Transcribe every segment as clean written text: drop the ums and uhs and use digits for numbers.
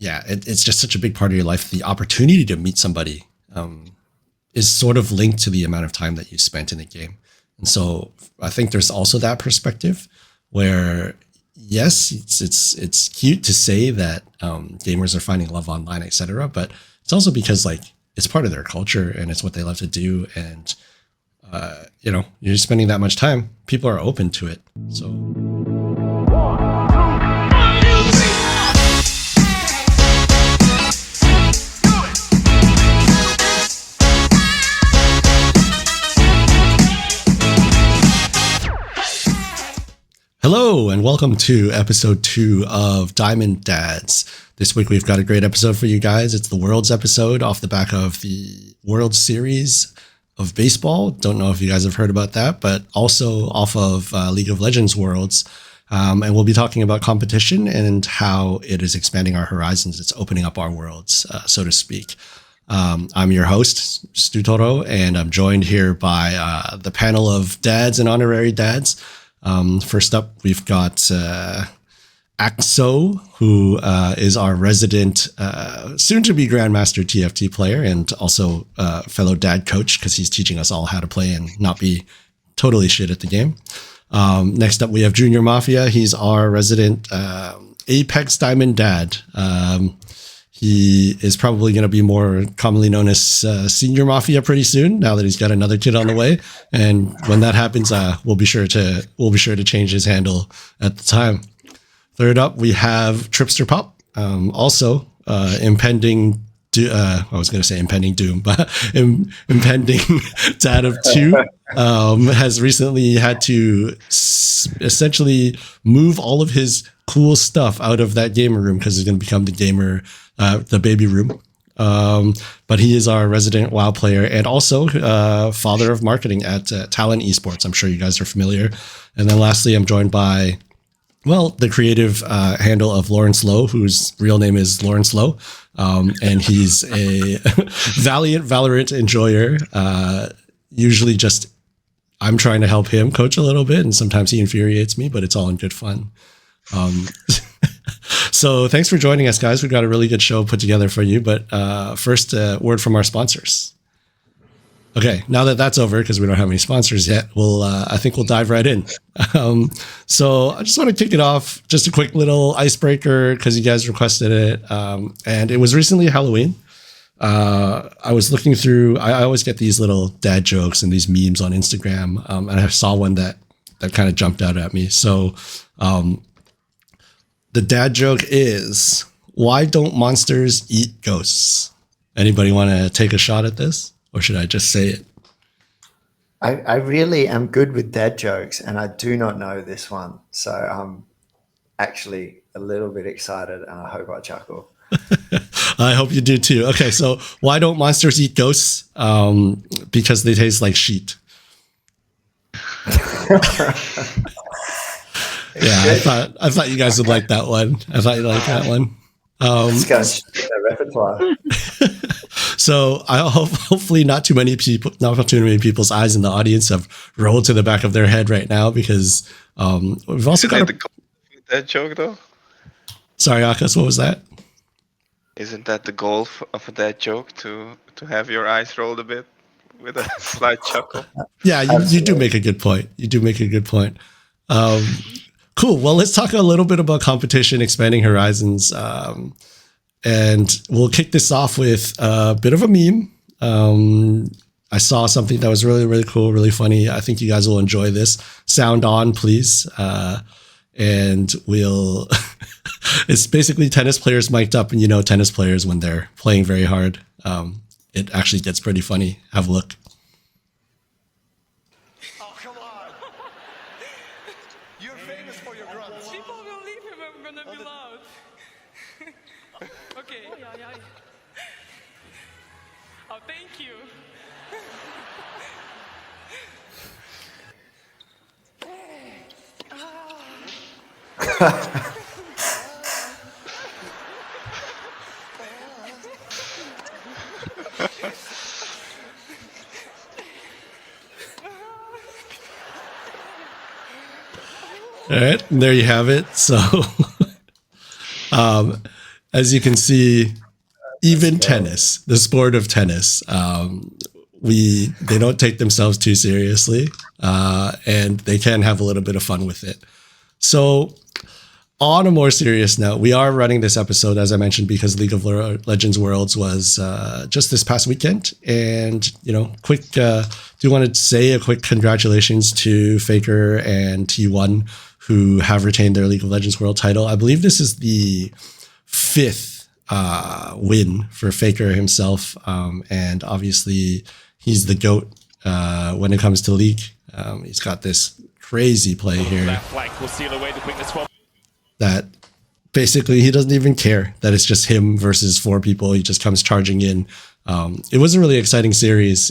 yeah, it's just such a big part of your life. The opportunity to meet somebody is sort of linked to the amount of time that you spent in the game. And so I think there's also that perspective where, yes, it's cute to say that gamers are finding love online, etc. But it's also because like it's part of their culture and it's what they love to do. And, you know, you're spending that much time, people are open to it. So. Hello and welcome to episode 2 of Diamond Dads. This week we've got a great episode for you guys. It's the Worlds episode off the back of the World Series of baseball. Don't know if you guys have heard about that, but also off of League of Legends Worlds. And we'll be talking about competition and how it is expanding our horizons. It's opening up our worlds, so to speak. I'm your host, Stuart, and I'm joined here by the panel of dads and honorary dads. First up, we've got Axo, who is our resident, soon-to-be Grandmaster TFT player and also fellow dad coach because he's teaching us all how to play and not be totally shit at the game. Next up, we have JUNIORMAFIA. He's our resident Apex Diamond dad. He is probably going to be more commonly known as Senior Mafia pretty soon, now that he's got another kid on the way. And when that happens, we'll be sure to change his handle at the time. Third up, we have tripsterpop, also impending. I was going to say impending doom, but impending dad of 2, has recently had to essentially move all of his cool stuff out of that gamer room because he's going to become the baby room. But he is our resident WoW player and also father of marketing at TALON Esports. I'm sure you guys are familiar. And then lastly, I'm joined by, well, the creative handle of Lawrence Lowe, whose real name is Lawrence Lowe. And he's a Valiant VALORANT enjoyer. Usually just I'm trying to help him coach a little bit, and sometimes he infuriates me, but it's all in good fun. So thanks for joining us, guys. We've got a really good show put together for you. But first, word from our sponsors. Okay, now that that's over, because we don't have any sponsors yet, I think we'll dive right in. So I just want to kick it off. Just a quick little icebreaker because you guys requested it. And it was recently Halloween. I was looking through, I always get these little dad jokes and these memes on Instagram. And I saw one that kind of jumped out at me. So the dad joke is, why don't monsters eat ghosts? Anybody want to take a shot at this? Or should I just say it? I really am good with dad jokes, and I do not know this one. So I'm actually a little bit excited, and I hope I chuckle. I hope you do too. Okay, so why don't monsters eat ghosts? Because they taste like sheet. Yeah, I thought you guys would like that one. I thought you'd like that one. It's going to their repertoire. So I hopefully not too many people's eyes in the audience have rolled to the back of their head right now because we've also got that joke though. Sorry, Akkas, what was that? Isn't that the goal of that joke to have your eyes rolled a bit with a slight chuckle? Yeah, you do make a good point. You do make a good point. Cool. Well, let's talk a little bit about competition, expanding horizons. And we'll kick this off with a bit of a meme. I saw something that was really, really cool, really funny. I think you guys will enjoy this. Sound on, please. And we'll, it's basically tennis players mic'd up, and you know, tennis players when they're playing very hard. It actually gets pretty funny. Have a look. All right, there you have it. So, as you can see, even tennis, the sport of tennis, they don't take themselves too seriously, and they can have a little bit of fun with it. So on a more serious note, we are running this episode, as I mentioned, because League of Legends Worlds was just this past weekend. And, do want to say a quick congratulations to Faker and T1, who have retained their League of Legends World title. I believe this is the 5th win for Faker himself. And obviously, he's the GOAT when it comes to League. He's got this crazy play here. That flank will seal away the quickness from. That basically he doesn't even care that it's just him versus 4 people. He just comes charging in. It was a really exciting series.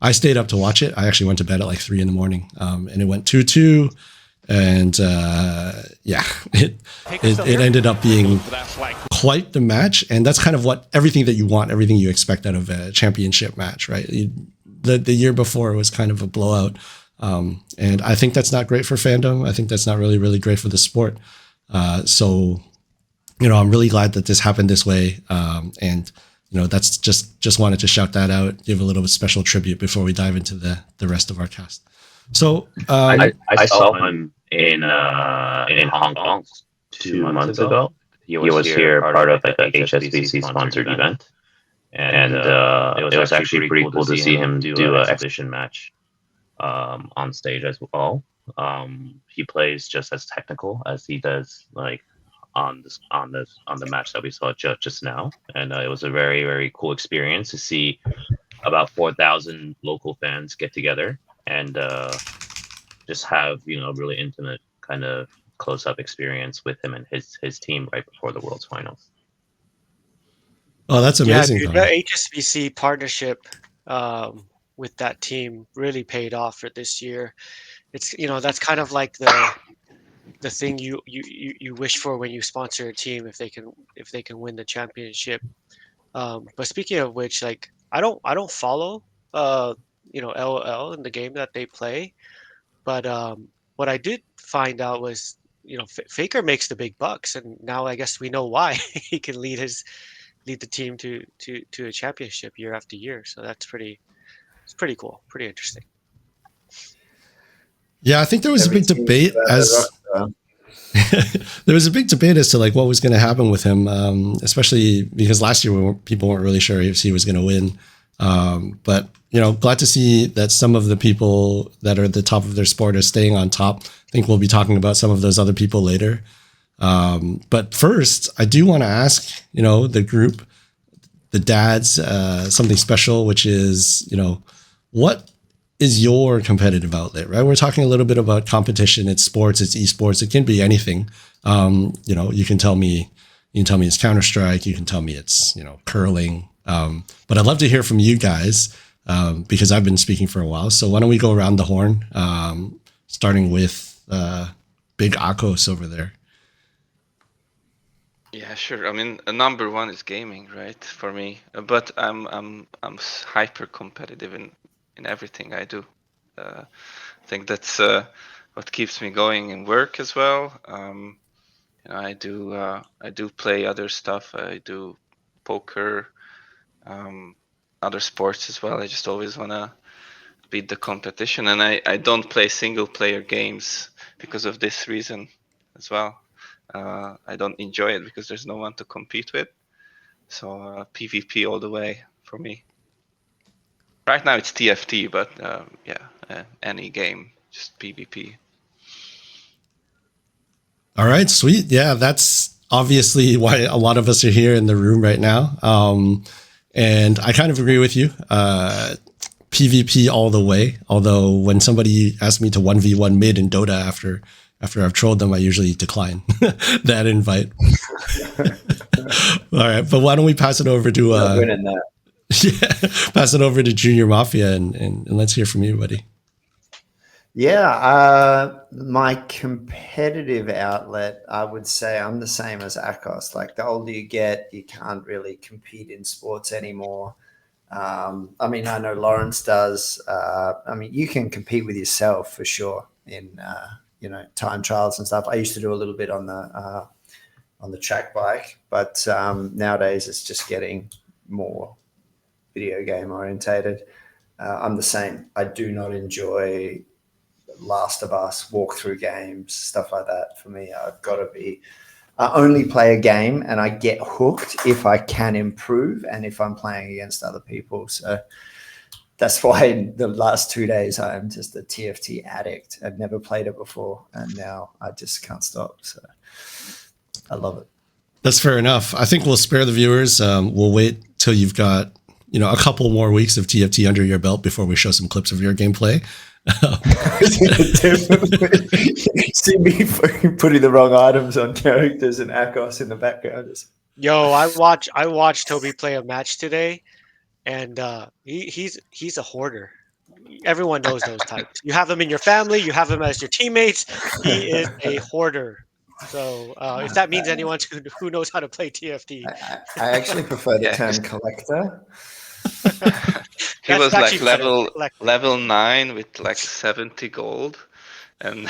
I stayed up to watch it. I actually went to bed at like 3 in the morning, and it went 2-2. And it ended up being quite the match. And that's kind of everything that you want, everything you expect out of a championship match, right? The year before was kind of a blowout. And I think that's not great for fandom. I think that's not really, really great for the sport. So, I'm really glad that this happened this way. And, that's just wanted to shout that out, give a little bit special tribute before we dive into the rest of our cast. So, I saw him in Hong Kong 2 months ago. He was here part of like a HSBC sponsored event. And it was actually pretty cool to see him do an exhibition match on stage as well. He plays just as technical as he does like on the match that we saw just now, and it was a very, very cool experience to see about 4,000 local fans get together and just have really intimate kind of close-up experience with him and his team right before the World's Finals. Oh, that's amazing! Yeah, dude, the HSBC partnership with that team really paid off for this year. It's that's kind of like the thing you wish for when you sponsor a team, if they can win the championship. But speaking of which, like I don't follow LOL in the game that they play, but what I did find out was Faker makes the big bucks, and now I guess we know why. He can lead the team to a championship year after year. So it's pretty cool, pretty interesting. Yeah, I think there was a big debate there was a big debate as to like what was going to happen with him, especially because last year people weren't really sure if he was going to win. But glad to see that some of the people that are at the top of their sport are staying on top. I think we'll be talking about some of those other people later. But first, I do want to ask, the group, the dads, something special, which is, what is your competitive outlet, right? We're talking a little bit about competition. It's sports, it's esports. It can be anything. You can tell me it's Counter-Strike. You can tell me it's, curling. But I'd love to hear from you guys, because I've been speaking for a while. So why don't we go around the horn, starting with Big Akos over there. Yeah, sure. I mean, number one is gaming, right? For me, but I'm hyper competitive in everything I do. I think that's what keeps me going in work as well. I do play other stuff. I do poker, other sports as well. I just always wanna beat the competition, and I don't play single player games because of this reason as well. I don't enjoy it because there's no one to compete with. So PvP all the way for me. Right now it's TFT, but any game, just PvP. All right, sweet. Yeah, that's obviously why a lot of us are here in the room right now. And I kind of agree with you. PvP all the way. Although when somebody asks me to 1v1 mid in Dota after I've trolled them, I usually decline that invite. All right, but why don't we pass it over to winning that. Yeah, pass it over to Junior Mafia and let's hear from you, buddy. Yeah, my competitive outlet, I would say I'm the same as Akos. Like the older you get, you can't really compete in sports anymore. I mean, I know Lawrence does. I mean, you can compete with yourself for sure in time trials and stuff. I used to do a little bit on on the track bike. But nowadays it's just getting more video game orientated. I'm the same. I do not enjoy Last of Us, walkthrough games, stuff like that. For me, I've got to be, I only play a game and I get hooked if I can improve and if I'm playing against other people. So that's why in the last 2 days, I am just a TFT addict. I've never played it before. And now I just can't stop. So I love it. That's fair enough. I think we'll spare the viewers. We'll wait till you've got, a couple more weeks of TFT under your belt before we show some clips of your gameplay. Definitely. See me fucking putting the wrong items on characters and Akos in the background. Yo, I watched Toby play a match today, and he's a hoarder. Everyone knows those types. You have them in your family. You have them as your teammates. He is a hoarder. So if that means anyone who knows how to play TFT, I actually prefer the term collector. He was like level 9 with like 70 gold and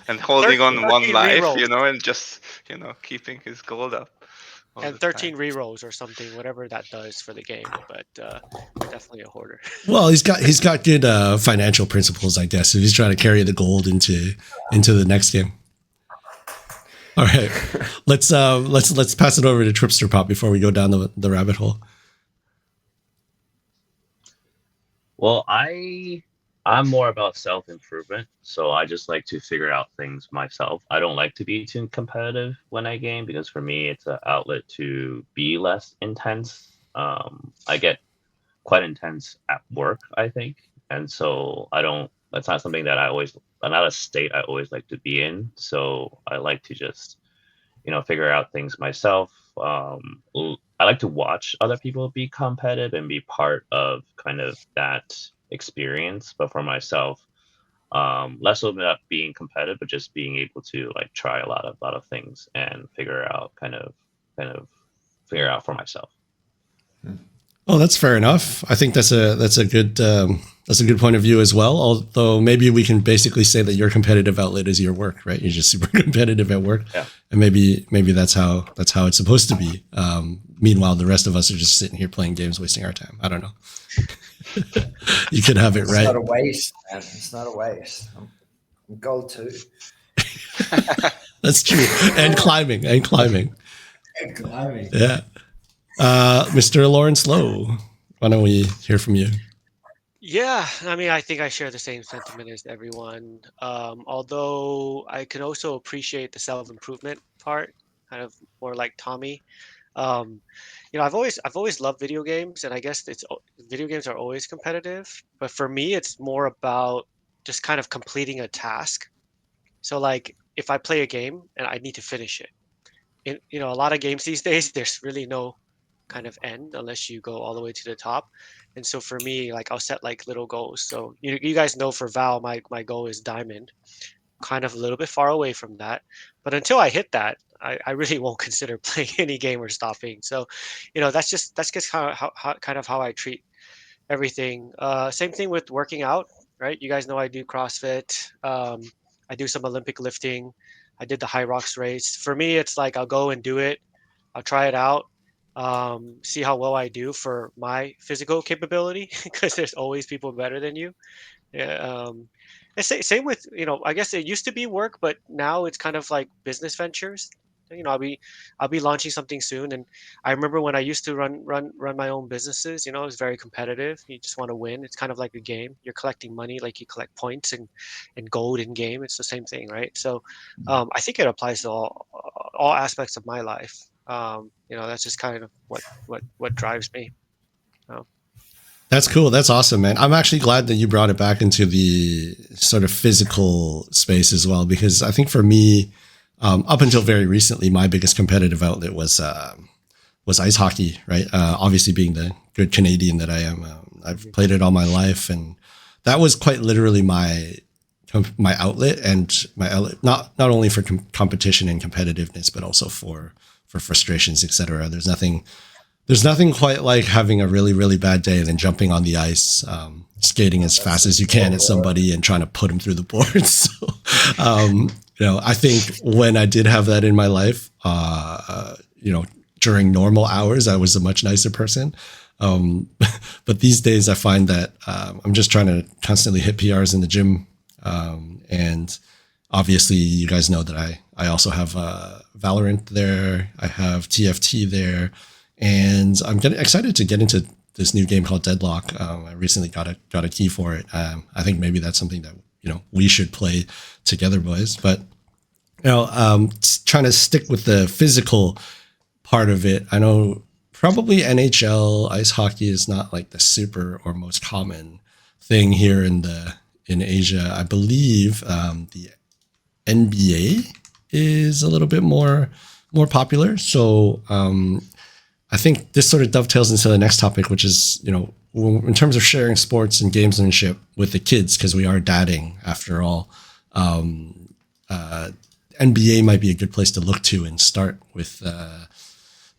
and holding on 1 life, and just keeping his gold up. And 13 rerolls or something, whatever that does for the game, but definitely a hoarder. Well, he's got good financial principles, I guess, if he's trying to carry the gold into the next game. All right, let's pass it over to tripsterpop before we go down the rabbit hole. Well, I'm more about self-improvement, so I just like to figure out things myself. I don't like to be too competitive when I game because for me, it's an outlet to be less intense. I get quite intense at work, I think, and so that's not something that not a state I always like to be in. So I like to just, figure out things myself. I like to watch other people be competitive and be part of kind of that experience. But for myself, less about being competitive, but just being able to like try a lot of things and figure out figure out for myself. Oh, that's fair enough. I think that's a good point of view as well. Although maybe we can basically say that your competitive outlet is your work, right? You're just super competitive at work, yeah. And maybe that's how it's supposed to be. Meanwhile, the rest of us are just sitting here playing games, wasting our time. I don't know. You could have it right. It's not a waste, man. It's not a waste. I'm gold too. That's true. And climbing. Yeah. Mr. Lawrence Lowe, why don't we hear from you? Yeah, I mean, I think I share the same sentiment as everyone. Although I can also appreciate the self-improvement part, kind of more like Tommy. I've always loved video games, and I guess video games are always competitive. But for me, it's more about just kind of completing a task. So, like, if I play a game and I need to finish it, a lot of games these days, there's really no kind of end unless you go all the way to the top. And so for me, like, I'll set like little goals. So you guys know for Val, my goal is diamond, kind of a little bit far away from that. But until I hit that, I really won't consider playing any game or stopping. So, that's just how I treat everything. Same thing with working out, right? You guys know I do CrossFit. I do some Olympic lifting. I did the High Rocks race. For me, it's like I'll go and do it. I'll try it out. See how well I do for my physical capability, because there's always people better than you. Yeah, same with, I guess it used to be work, but now it's kind of like business ventures. I'll be launching something soon, and I remember when I used to run my own businesses. It was very competitive. You just want to win. It's kind of like a game. You're collecting money, like you collect points and gold in game. It's the same thing, right? So I think it applies to all aspects of my life. That's just kind of what drives me. That's cool. That's awesome, man. I'm actually glad that you brought it back into the sort of physical space as well, because I think for me, up until very recently, my biggest competitive outlet was ice hockey, right? Obviously being the good Canadian that I am, I've played it all my life, and that was quite literally my outlet, and my outlet, not only for competition and competitiveness, but also for frustrations, etc. There's nothing quite like having a really, really bad day and then jumping on the ice, skating as fast as you can at somebody and trying to put them through the boards. So, I think when I did have that in my life, during normal hours, I was a much nicer person. But these days I find that I'm just trying to constantly hit PRs in the gym. And obviously you guys know that I also have Valorant there. I have TFT there. And I'm getting excited to get into this new game called Deadlock. I recently got a key for it. I think maybe that's something that we should play together, boys. But trying to stick with the physical part of it. I know probably NHL ice hockey is not like the super or most common thing here in Asia. I believe the NBA is a little bit more popular. So I think this sort of dovetails into the next topic, which is, in terms of sharing sports and gamesmanship with the kids, because we are dadding after all. NBA might be a good place to look to and start with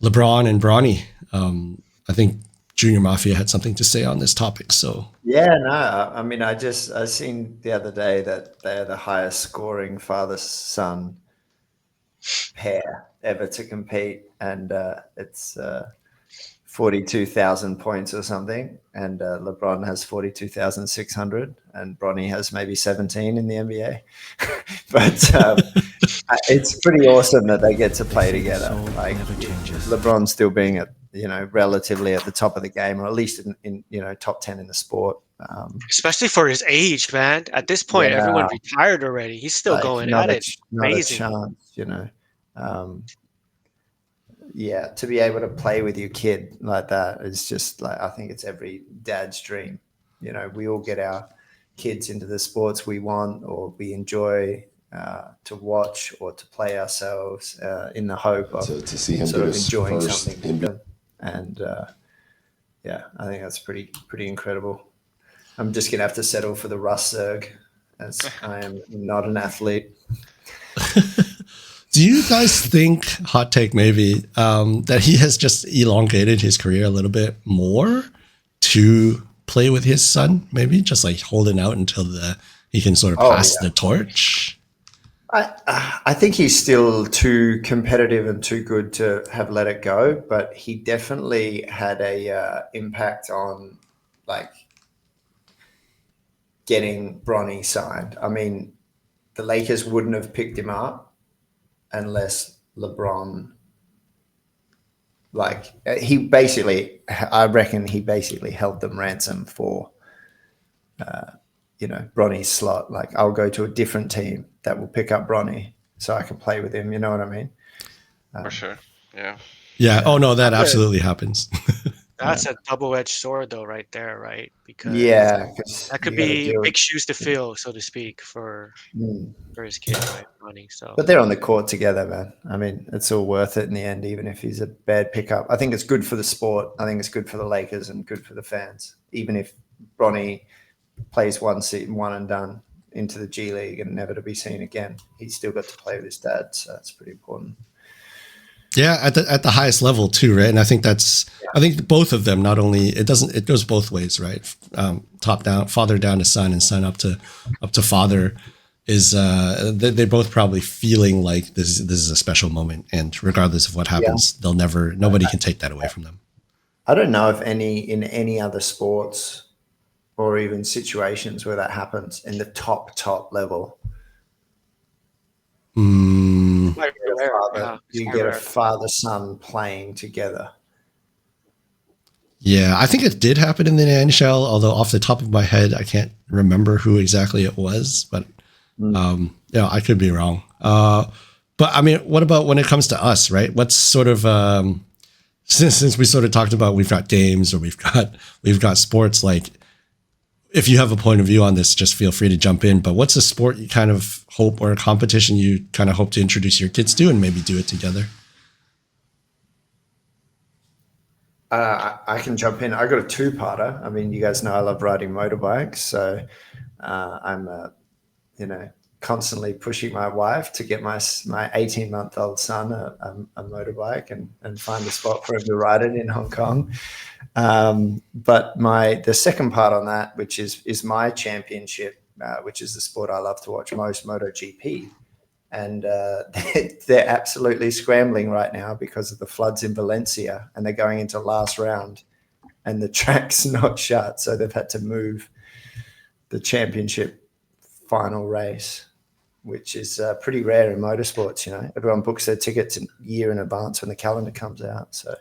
LeBron and Bronny. I think Junior Mafia had something to say on this topic. So yeah, no, I mean, I seen the other day that they're the highest scoring father-son pair ever to compete, and it's 42,000 points or something, and LeBron has 42,600, and Bronny has maybe 17 in the NBA. But it's pretty awesome that they get to play together. Like LeBron still being at relatively at the top of the game, or at least in top 10 in the sport. Especially for his age, man. At this point, everyone retired already. He's still going at it. Not a chance, yeah, to be able to play with your kid like that is just like, I think it's every dad's dream. We all get our kids into the sports we want or we enjoy to watch or to play ourselves in the hope of to see him sort of enjoying something with them. And yeah, I think that's pretty incredible. I'm just gonna have to settle for the Russ Zerg, as I am not an athlete. Do you guys think, hot take maybe, that he has just elongated his career a little bit more to play with his son? Maybe just like holding out until he can sort of pass the torch? I think he's still too competitive and too good to have let it go, but he definitely had a impact on like getting Bronny signed. I mean, the Lakers wouldn't have picked him up unless LeBron, I reckon he basically held them ransom for, Bronny's slot. Like, I'll go to a different team that will pick up Bronny so I can play with him. You know what I mean? For sure. Yeah. Yeah. Oh no, that absolutely happens. That's a double-edged sword, though, right there, right? Because that could be big shoes to fill, so to speak, for his kid, right? Running. So, but they're on the court together, man. I mean, it's all worth it in the end, even if he's a bad pickup. I think it's good for the sport. I think it's good for the Lakers and good for the fans. Even if Bronny plays one season, one and done into the G League and never to be seen again, he's still got to play with his dad, so that's pretty important. Yeah, at the highest level too, right? And I think I think both of them, not only it goes both ways, right? Top down, father down to son, and son up to father is they're both probably feeling like this is a special moment, and regardless of what happens, nobody can take that away from them. I don't know if in any other sports or even situations where that happens in the top level. You get a father-son playing together. Yeah, I think it did happen in the NHL, although off the top of my head, I can't remember who exactly it was, but I could be wrong. But I mean, what about when it comes to us, right? What's sort of, since we sort of talked about, we've got games or we've got sports, like, if you have a point of view on this, just feel free to jump in. But what's a sport you kind of hope, or a competition you kind of hope to introduce your kids to and maybe do it together? I can jump in. I got a two-parter. I mean, you guys know I love riding motorbikes, so I'm, constantly pushing my wife to get my 18-month-old son a motorbike and find a spot for him to ride it in Hong Kong. But the second part on that, which is my championship, which is the sport I love to watch most, MotoGP. and they're absolutely scrambling right now because of the floods in Valencia, and they're going into last round, and the track's not shut, so they've had to move the championship final race, which is pretty rare in motorsports. You know, everyone books their tickets a year in advance when the calendar comes out. So,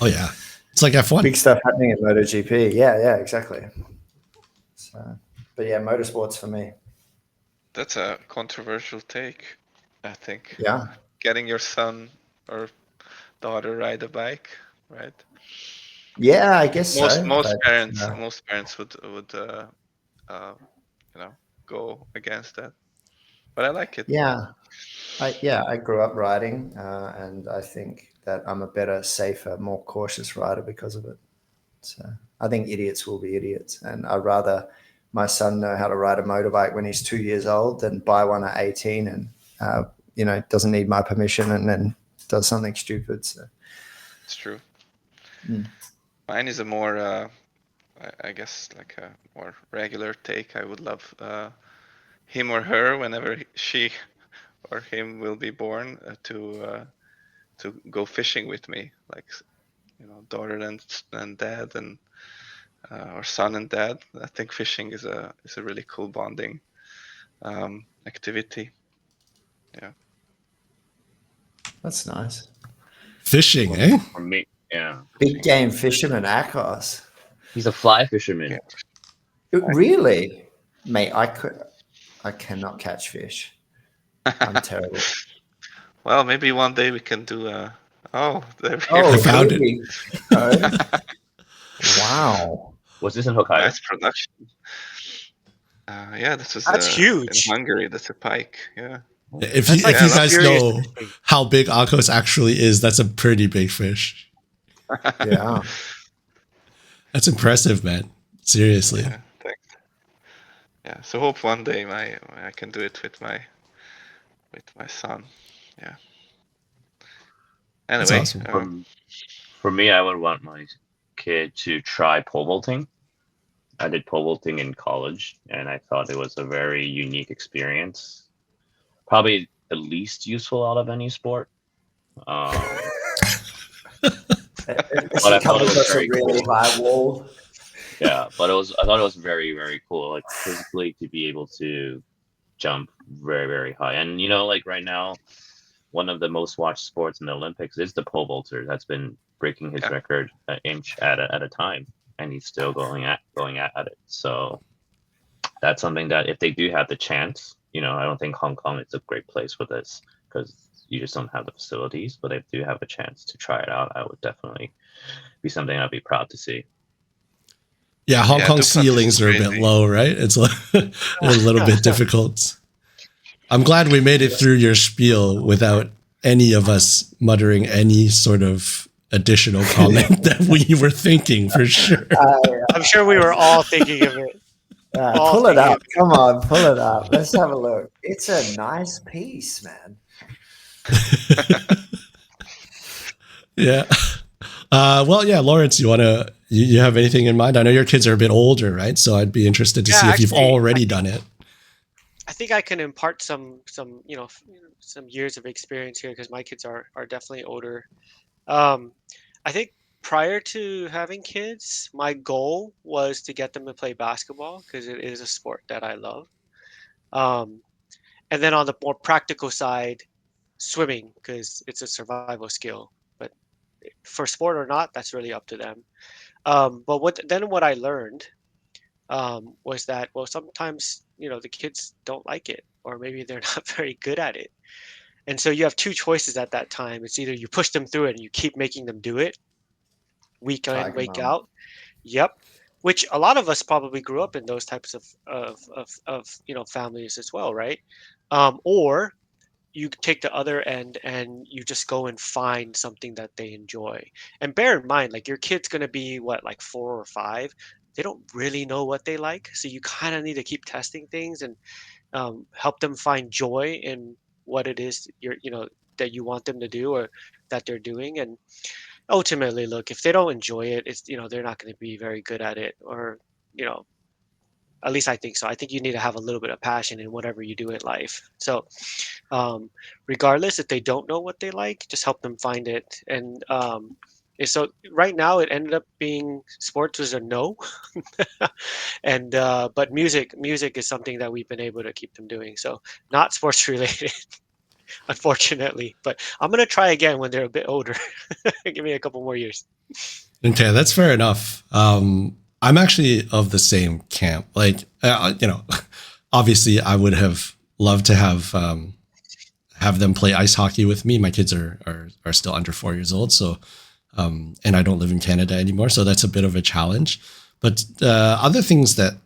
oh yeah, it's like F1. Big stuff happening in MotoGP. Yeah, exactly. So, but yeah, motorsports for me. That's a controversial take, I think. Yeah. Getting your son or daughter ride a bike, right? Yeah, I guess Most so. parents would go against that. But I like it. Yeah. I grew up riding, and I think that I'm a better, safer, more cautious rider because of it. So I think idiots will be idiots, and I'd rather my son know how to ride a motorbike when he's 2 years old than buy one at 18 and doesn't need my permission and then does something stupid. So It's true. Mm. Mine is a more, I guess, like a more regular take. I would love him or her, whenever she or him will be born, to go fishing with me, like daughter and dad, and or son and dad. I think fishing is a really cool bonding activity. Yeah, That's nice. Fishing, eh? For me, yeah. Big game fisherman, Akos. He's a fly fisherman. Yeah. Really, mate? I cannot catch fish. I'm terrible. Well, maybe one day we can do a. Oh, there we Oh, I found it. really? Wow. Was this in Hokkaido? Nice production. Yeah, this is That's huge. in Hungary. That's a pike. Yeah. If That's you, like if you that's guys serious know fishing. how big Akos actually is, that's a pretty big fish. Yeah. That's impressive, man. Seriously. Yeah, thanks. Yeah, so hope one day I can do it with my son. Yeah. That's Anyway, awesome. For me, I would want my kid to try pole vaulting. I did pole vaulting in college, and I thought it was a very unique experience. Probably the least useful out of any sport. But I thought it was very really cool. high wall. Yeah, but I thought it was very, very cool. Like physically to be able to jump very, very high. And like right now, one of the most watched sports in the Olympics is the pole vaulter. That's been breaking his record an inch at a time, and he's still going at it. So that's something that if they do have the chance, I don't think Hong Kong is a great place for this because you just don't have the facilities. But if they do have a chance to try it out, I would definitely be something I'd be proud to see. Yeah, Hong Kong Dupont ceilings is are a bit crazy. low, right? It's a little bit difficult. I'm glad we made it through your spiel without any of us muttering any sort of additional comment that we were thinking for sure. I'm sure we were all thinking of it. Pull it up. Come on, pull it up. Let's have a look. It's a nice piece, man. Yeah. Well, yeah, Lawrence, you have anything in mind? I know your kids are a bit older, right? So I'd be interested to see if you've already done it. I think I can impart some years of experience here because my kids are definitely older. I think prior to having kids, my goal was to get them to play basketball because it is a sport that I love. And then on the more practical side, swimming because it's a survival skill. But for sport or not, that's really up to them. But what I learned was that, well, sometimes the kids don't like it, or maybe they're not very good at it, and so you have two choices at that time. It's either you push them through it and you keep making them do it week in, week out. Yep. Which a lot of us probably grew up in those types of families as well, right? Or you take the other end and you just go and find something that they enjoy. And bear in mind, like your kid's gonna be like 4 or 5. They don't really know what they like, so you kind of need to keep testing things and help them find joy in what it is that you want them to do or that they're doing. And ultimately, look, if they don't enjoy it, it's they're not going to be very good at it, or At least I think so. I think you need to have a little bit of passion in whatever you do in life. So regardless, if they don't know what they like, just help them find it. And so right now it ended up being sports was a no. And but music is something that we've been able to keep them doing. So not sports related, unfortunately. But I'm gonna try again when they're a bit older. Give me a couple more years. Okay, that's fair enough. I'm actually of the same camp. Like, obviously, I would have loved to have them play ice hockey with me. My kids are still under 4 years old, so and I don't live in Canada anymore, so that's a bit of a challenge. But other things that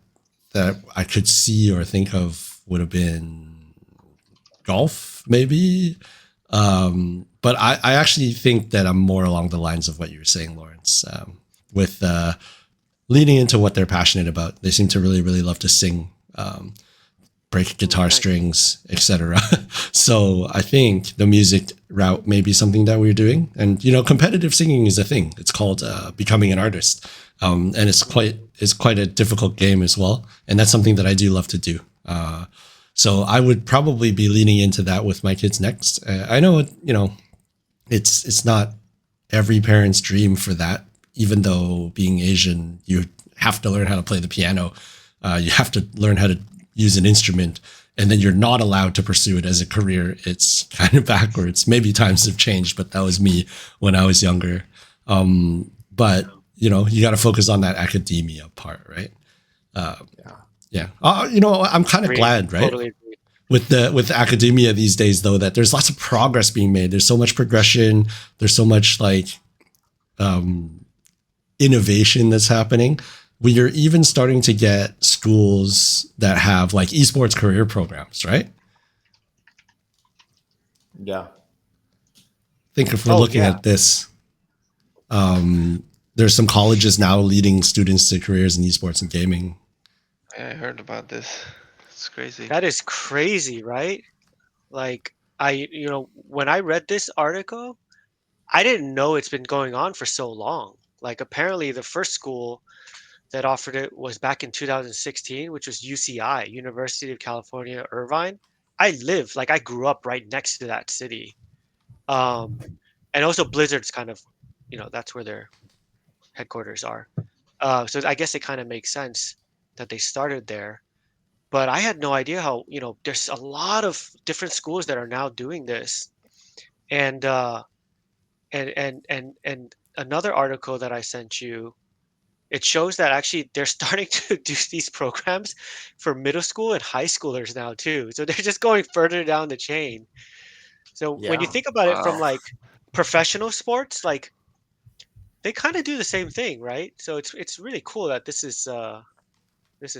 I could see or think of would have been golf, maybe. But I actually think that I'm more along the lines of what you were saying, Lawrence, with leaning into what they're passionate about. They seem to really, really love to sing, break guitar strings, etc. So I think the music route may be something that we're doing. And, competitive singing is a thing. It's called becoming an artist. And it's quite a difficult game as well. And that's something that I do love to do. So I would probably be leaning into that with my kids next. I know, it's not every parent's dream for that, even though being Asian, you have to learn how to play the piano. You have to learn how to use an instrument, and then you're not allowed to pursue it as a career. It's kind of backwards. Maybe times have changed, but that was me when I was younger. But, you got to focus on that academia part, right? Yeah. I'm kind of glad, right? Totally agree. With academia these days, though, that there's lots of progress being made. There's so much progression. There's so much innovation that's happening. We are even starting to get schools that have esports career programs, right? Yeah. I think if we're looking at this, there's some colleges now leading students to careers in esports and gaming. Yeah, I heard about this. It's crazy. That is crazy, right? When I read this article, I didn't know it's been going on for so long. Apparently the first school that offered it was back in 2016, which was UCI, University of California, Irvine. I grew up right next to that city. And also Blizzard's kind of, that's where their headquarters are. So I guess it kind of makes sense that they started there. But I had no idea how, there's a lot of different schools that are now doing this. And and another article that I sent you, it shows that actually they're starting to do these programs for middle school and high schoolers now too. So they're just going further down the chain. So when you Yeah. think about it from Wow. professional sports, they kind of do the same thing, right? So it's really cool that this is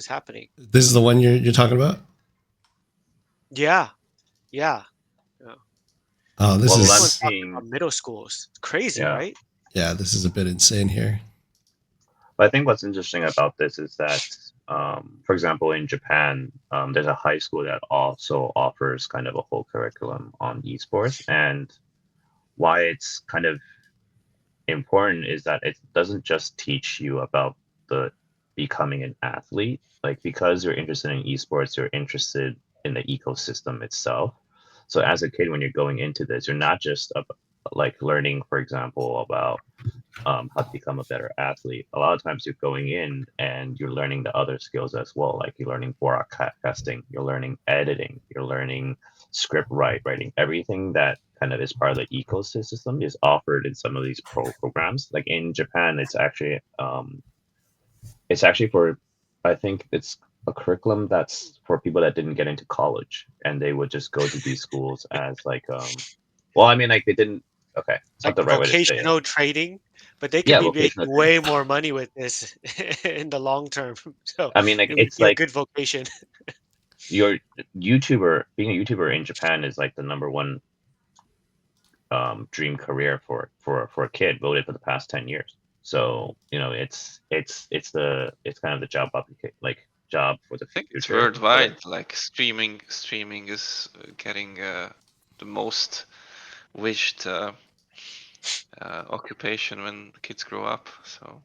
happening. This is the one you're talking about? Yeah. Yeah. Oh, this Well, is I'm One's talking seeing, about middle schools. It's crazy, yeah. right? yeah, this is a bit insane here. But I think what's interesting about this is that, for example, in Japan, there's a high school that also offers kind of a whole curriculum on esports. And why it's kind of important is that it doesn't just teach you about the becoming an athlete. Because you're interested in esports, you're interested in the ecosystem itself. So as a kid, when you're going into this, you're not just learning, for example, about how to become a better athlete. A lot of times you're going in and you're learning the other skills as well. You're learning broadcasting, you're learning editing, you're learning script writing. Everything that kind of is part of the ecosystem is offered in some of these programs. In Japan, it's actually for, I think it's a curriculum that's for people that didn't get into college, and they would just go to these schools as they didn't. Okay, it's not the right way to say it. Vocational trading, but they could Yeah, be making vocational way more money with this in the long term. So I mean, it would it's be a good vocation. your YouTuber, being a YouTuber in Japan is the number one dream career for a kid voted for the past 10 years. So it's kind of the job job for the I think it's future. worldwide. Streaming is getting the most wished occupation when kids grow up. So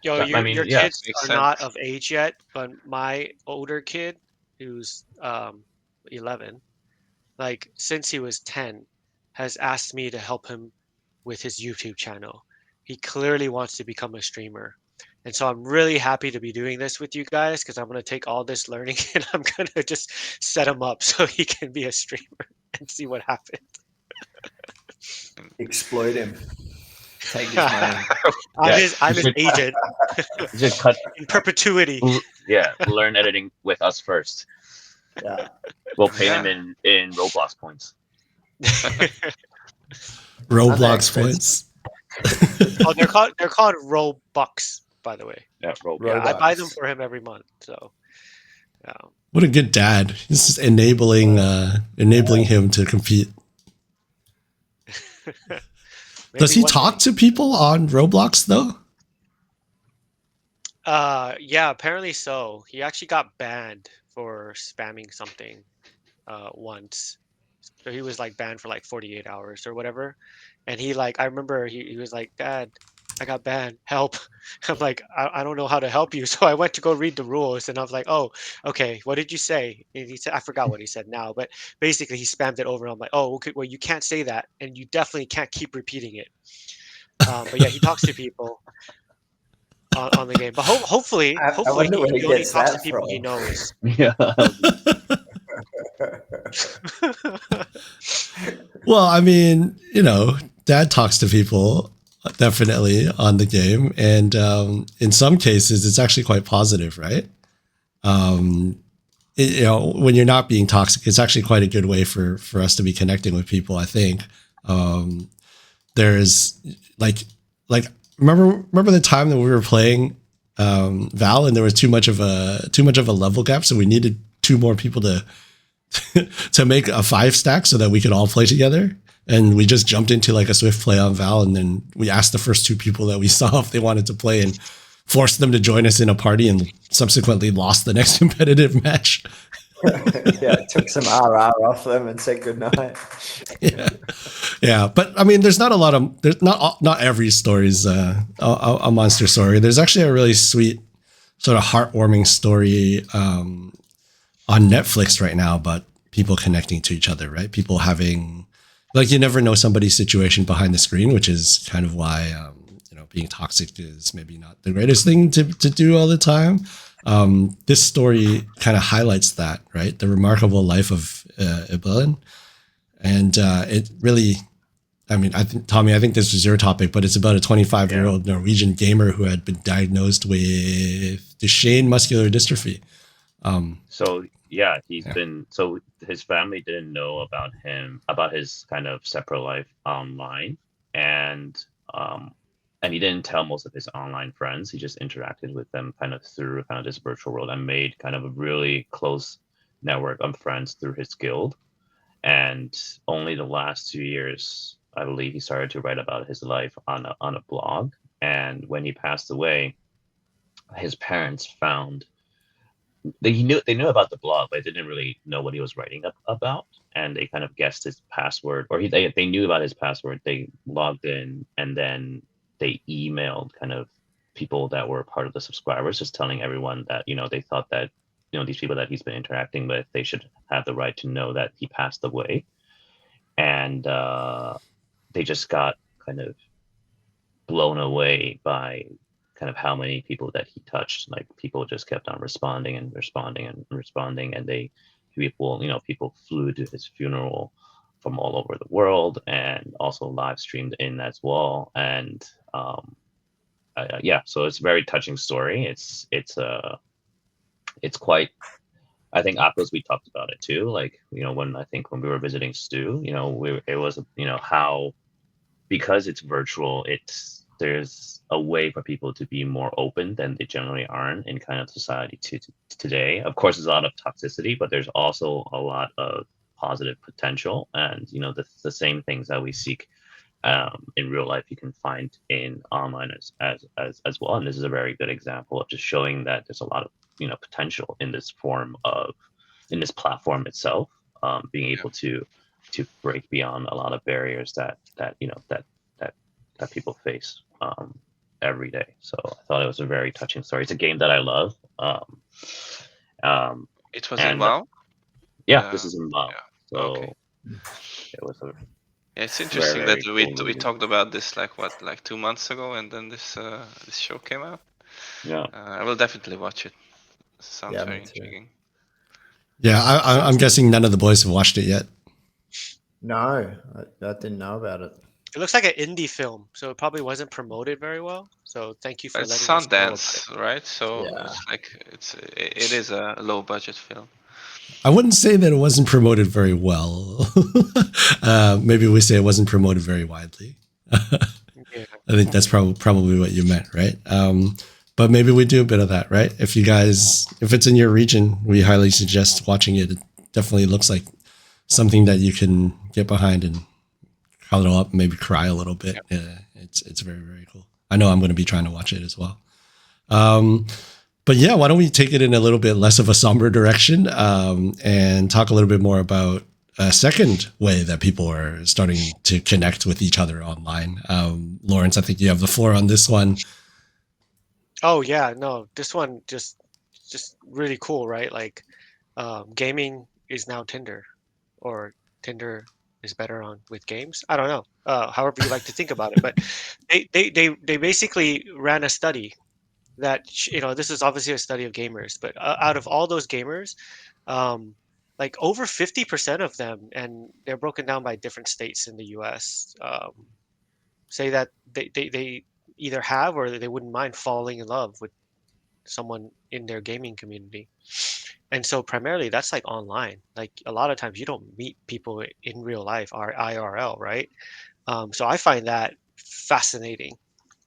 Yo, I mean, your yeah, kids makes are not sense. of age yet, but my older kid, who's 11, like since he was 10, has asked me to help him with his YouTube channel. He clearly wants to become a streamer. And so I'm really happy to be doing this with you guys because I'm going to take all this learning and I'm going to just set him up so he can be a streamer and see what happens. Exploit him. Take his money. I'm his agent Just cut. in perpetuity. Yeah, learn editing with us first. Yeah. We'll pay him in Roblox points. Roblox points. Oh, they're called Robux, by the way. Yeah, Roblox. Yeah, I buy them Robux. for him every month. So, yeah. What a good dad. He's just enabling him to compete. Does he talk to people on Roblox though? Yeah, apparently so. He actually got banned for spamming something once. So he was like banned for like 48 hours or whatever. And he like, I remember he was like, Dad, I got banned, help. I'm like, I don't know how to help you. So I went to go read the rules and I was like, oh, okay, what did you say? And he said, I forgot what he said now, but basically he spammed it over. And I'm like, oh, okay, well, you can't say that. And you definitely can't keep repeating it. But yeah, he talks to people on the game. But hopefully I wonder where he only gets talks to that people from. he knows. Yeah. Well, I mean, dad talks to people definitely on the game. And in some cases, it's actually quite positive, right? When you're not being toxic, it's actually quite a good way for us to be connecting with people, I think. There's like remember the time that we were playing Val and there was too much of a level gap, so we needed 2 more people to to make a 5 stack so that we could all play together. And we just jumped into like a swift play on Val, and then we asked the first 2 people that we saw if they wanted to play and forced them to join us in a party, and subsequently lost the next competitive match. Yeah, took some RR off them and said goodnight. Yeah. But I mean, there's not every story's a monster story. There's actually a really sweet sort of heartwarming story on Netflix right now about people connecting to each other, right? People having, like, you never know somebody's situation behind the screen, which is kind of why, being toxic is maybe not the greatest thing to do all the time. This story kind of highlights that, right? The remarkable life of Ibelin. And it really, I mean, Tommy, I think this was your topic, but it's about a 25-year-old Norwegian gamer who had been diagnosed with Duchenne muscular dystrophy. So yeah, so his family didn't know about his kind of separate life online, and he didn't tell most of his online friends. He just interacted with them kind of through kind of this virtual world and made kind of a really close network of friends through his guild. And only the last 2 years, I believe, he started to write about his life on a blog. And when he passed away, his parents found they knew about the blog, but they didn't really know what he was writing about. And they kind of guessed his password, or they knew about his password. They logged in, and then they emailed kind of people that were part of the subscribers, just telling everyone that, they thought that, these people that he's been interacting with, they should have the right to know that he passed away. And they just got kind of blown away by kind of how many people that he touched. Like, people just kept on responding, and people flew to his funeral from all over the world, and also live streamed in as well. And so it's a very touching story. It's quite, I think afterwards we talked about it too. Like, when we were visiting Stu, it was, how, because it's virtual, there's a way for people to be more open than they generally are in kind of society today. Of course, there's a lot of toxicity, but there's also a lot of positive potential. And, the same things that we seek in real life, you can find in online as well. And this is a very good example of just showing that there's a lot of, potential in this platform itself, being able to break beyond a lot of barriers that people face. every day. So I thought it was a very touching story. It's a game that I love. It was in And WoW. this is in WoW. yeah. So Okay. it was a Yeah, it's interesting very that we cool we movie. talked about this like 2 months ago, and then this show came out. Yeah. I will definitely watch it. Sounds Yeah, very me too. intriguing. Yeah, I'm guessing none of the boys have watched it yet. No, I didn't know about it. It looks like an indie film, so it probably wasn't promoted very well. So thank you for It's letting us know about it. Sundance, right? So Yeah. it's like it is a low budget film. I wouldn't say that it wasn't promoted very well. Maybe we say it wasn't promoted very widely. Yeah. I think that's probably what you meant, right? But maybe we do a bit of that, right? If it's in your region, we highly suggest watching it. It definitely looks like something that you can get behind and cuddle up, maybe cry a little bit. It's very, very cool. I know I'm going to be trying to watch it as well. But yeah, why don't we take it in a little bit less of a somber direction and talk a little bit more about a second way that people are starting to connect with each other online. Lawrence, I think you have the floor on this one. Oh yeah, no, this one just really cool, right? Like, gaming is now Tinder, or Tinder is better on with games. I don't know. However you like to think about it, but they basically ran a study that this is obviously a study of gamers, but out of all those gamers, like over 50% of them, and they're broken down by different states in the U.S. Say that they either have or they wouldn't mind falling in love with someone in their gaming community. And so primarily that's like online. Like a lot of times you don't meet people in real life or IRL, right? So I find that fascinating,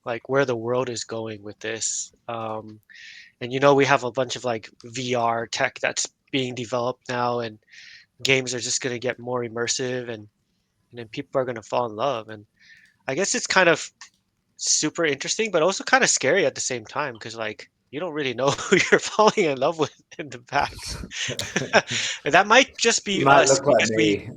like where the world is going with this. And we have a bunch of like VR tech that's being developed now, and games are just going to get more immersive, and then people are going to fall in love. And I guess it's kind of super interesting, but also kind of scary at the same time, because like you don't really know who you're falling in love with in the back. And that might just be You might us look like because me.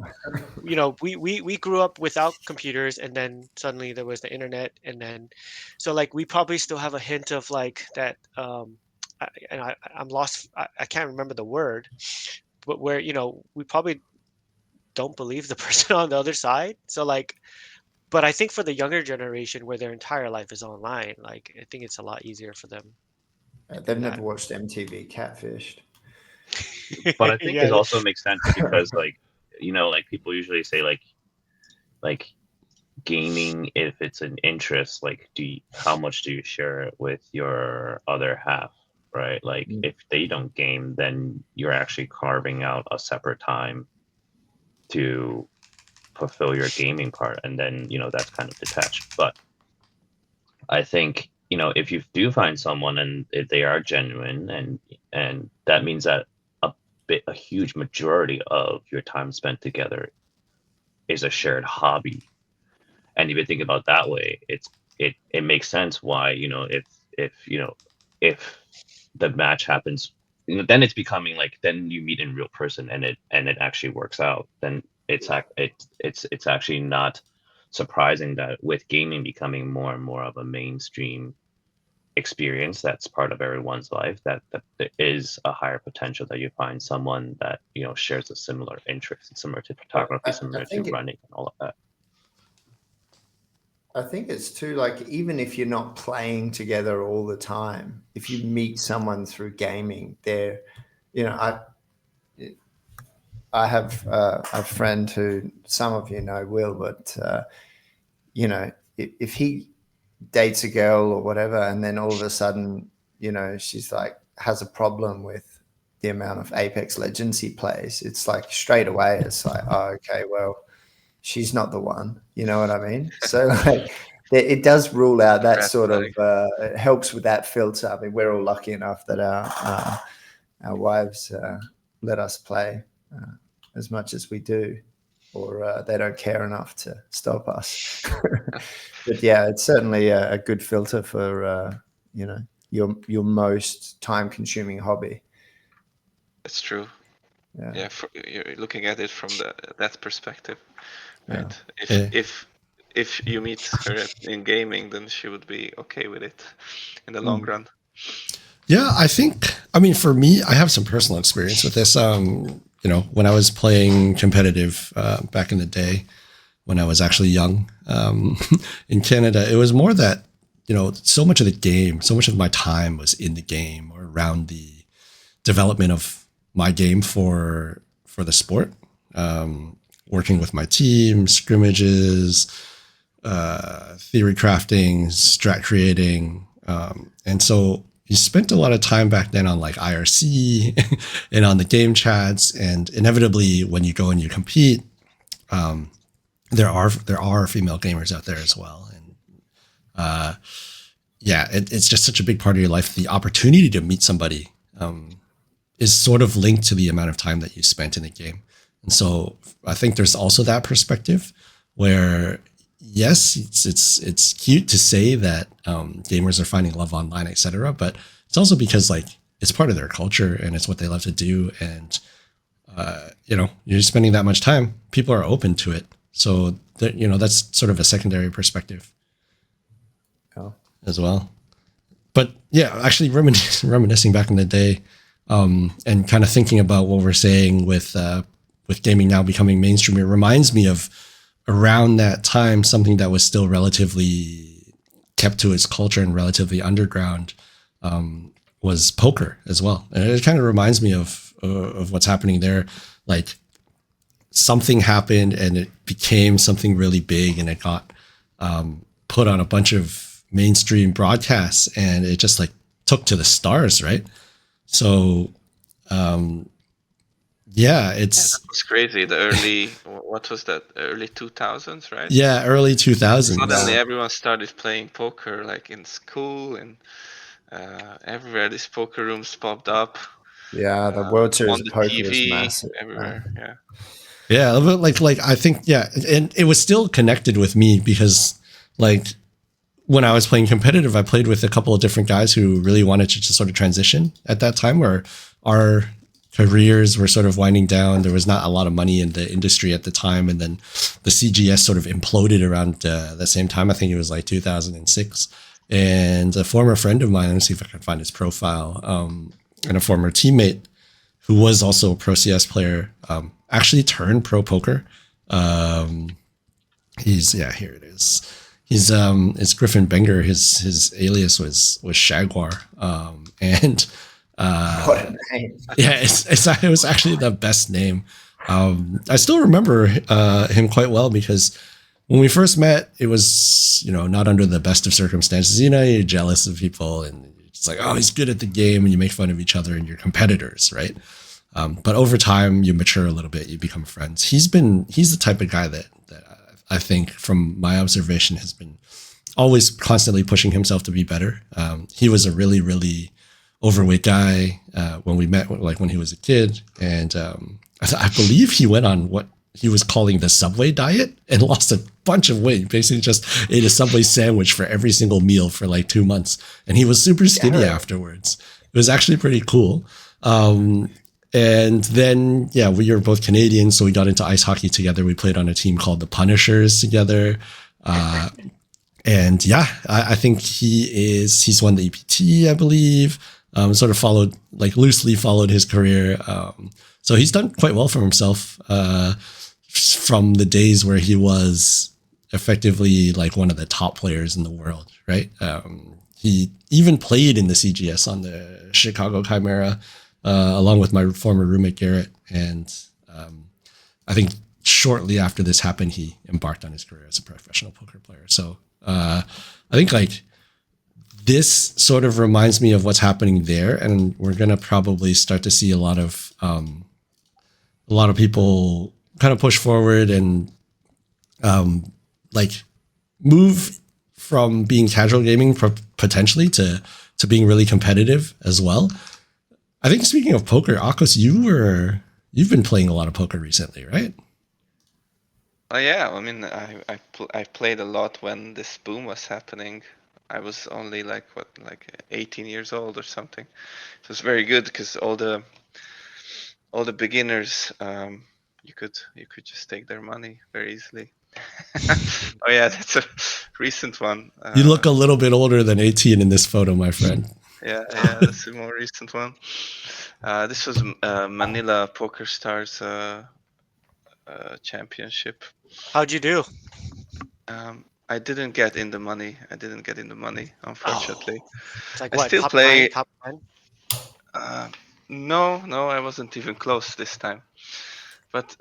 we grew up without computers, and then suddenly there was the internet, and then so like we probably still have a hint of like that. I'm lost. I can't remember the word, but where we probably don't believe the person on the other side. So like, but I think for the younger generation where their entire life is online, like I think it's a lot easier for them to They've do never that. watched MTV Catfished. But I think Yeah, it also makes sense because like like people usually say like gaming, if it's an interest, like how much do you share it with your other half, right? Like if they don't game, then you're actually carving out a separate time to fulfill your gaming part, and then that's kind of detached. But I think if you do find someone and if they are genuine, and that means that a huge majority of your time spent together is a shared hobby. And if you think about it that way, it makes sense why if the match happens, then it's becoming like, then you meet in real person and it actually works out. Then it's actually not surprising that with gaming becoming more and more of a mainstream experience that's part of everyone's life, that there is a higher potential that you find someone that shares a similar interest, similar to photography, similar to running and all of that. I think it's too, like, even if you're not playing together all the time, if you meet someone through gaming, I have a friend who some of you know will, but if he dates a girl or whatever, and then all of a sudden, she's like has a problem with the amount of Apex Legends he plays, it's like straight away, it's like, oh, okay, well, she's not the one. You know what I mean? So like, it does rule out that sort of. It helps with that filter. I mean, we're all lucky enough that our wives let us play as much as we do, or they don't care enough to stop us. But yeah, it's certainly a good filter for your most time-consuming hobby. That's true. Yeah, you're looking at it from that perspective, right? Yeah. if you meet her in gaming, then she would be okay with it in the long run. Yeah, I mean, for me, I have some personal experience with this. You know, when I was playing competitive back in the day, when I was actually young in Canada, it was more that, you know, so much of the game, so much of my time was in the game or around the development of my game for the sport. Working with my team, scrimmages, theory crafting, strat creating. And so you spent a lot of time back then on like IRC and on the game chats. And inevitably when you go and you compete, there are female gamers out there as well. And yeah, it's just such a big part of your life. The opportunity to meet somebody is sort of linked to the amount of time that you spent in the game. And so I think there's also that perspective where, yes, it's cute to say that gamers are finding love online, etc. But it's also because like it's part of their culture and it's what they love to do. And you know, you're spending that much time, people are open to it. So that, you know, that's sort of a secondary perspective as well. But yeah, actually reminiscing back in the day, and kind of thinking about what we're saying with gaming now becoming mainstream, it reminds me of around that time, something that was still relatively kept to its culture and relatively underground, was poker as well. And it kind of reminds me of what's happening there. Like something happened and it became something really big and it got put on a bunch of mainstream broadcasts and it just like took to the stars, right? So yeah, it's crazy. The early, what was that? Early 2000s, right? Yeah, early 2000s. Suddenly everyone started playing poker, like in school and everywhere. These poker rooms popped up. Yeah, the World Series on of Poker TV, was massive. everywhere. Yeah. Yeah, like I think, yeah, and it was still connected with me because like when I was playing competitive, I played with a couple of different guys who really wanted to just sort of transition at that time where our careers were sort of winding down. There was not a lot of money in the industry at the time. And then the CGS sort of imploded around the same time. I think it was like 2006. And a former friend of mine, let me see if I can find his profile, and a former teammate who was also a Pro CS player, actually turned pro poker. Here it is. He's it's Griffin Benger. His alias was Shagwar. And What a name. yeah, it was actually the best name. I still remember him quite well because when we first met, it was, you know, not under the best of circumstances. You know, you're jealous of people and it's like, oh, he's good at the game, and you make fun of each other and you're competitors, right? But over time, you mature a little bit, you become friends. He's the type of guy that I think, from my observation, has been always constantly pushing himself to be better. He was a really, really overweight guy when we met, like when he was a kid, and I believe he went on what he was calling the Subway diet and lost a bunch of weight. Basically, just ate a Subway sandwich for every single meal for like 2 months, and he was super skinny afterwards. It was actually pretty cool. And then, yeah, we were both Canadians, so we got into ice hockey together. We played on a team called the Punishers together. And yeah, I think he's won the EPT, I believe. Sort of loosely followed his career. So he's done quite well for himself from the days where he was effectively like one of the top players in the world, right? He even played in the CGS on the Chicago Chimera, along with my former roommate Garrett. And I think shortly after this happened, he embarked on his career as a professional poker player. So I think like this sort of reminds me of what's happening there, and we're gonna probably start to see a lot of people kind of push forward and like move from being casual gaming potentially to being really competitive as well. I think speaking of poker, Akos, you've been playing a lot of poker recently, right? Yeah, I mean, I played a lot when this boom was happening. I was only like 18 years old or something. So it's very good because all the beginners, you could just take their money very easily. Oh yeah, that's a recent one. You look a little bit older than 18 in this photo, my friend. Yeah, that's a more recent one. This was Manila Poker Stars championship. How'd you do? I didn't get in the money. Unfortunately. It's like I what? still Top play. 9, top 10? No, I wasn't even close this time. But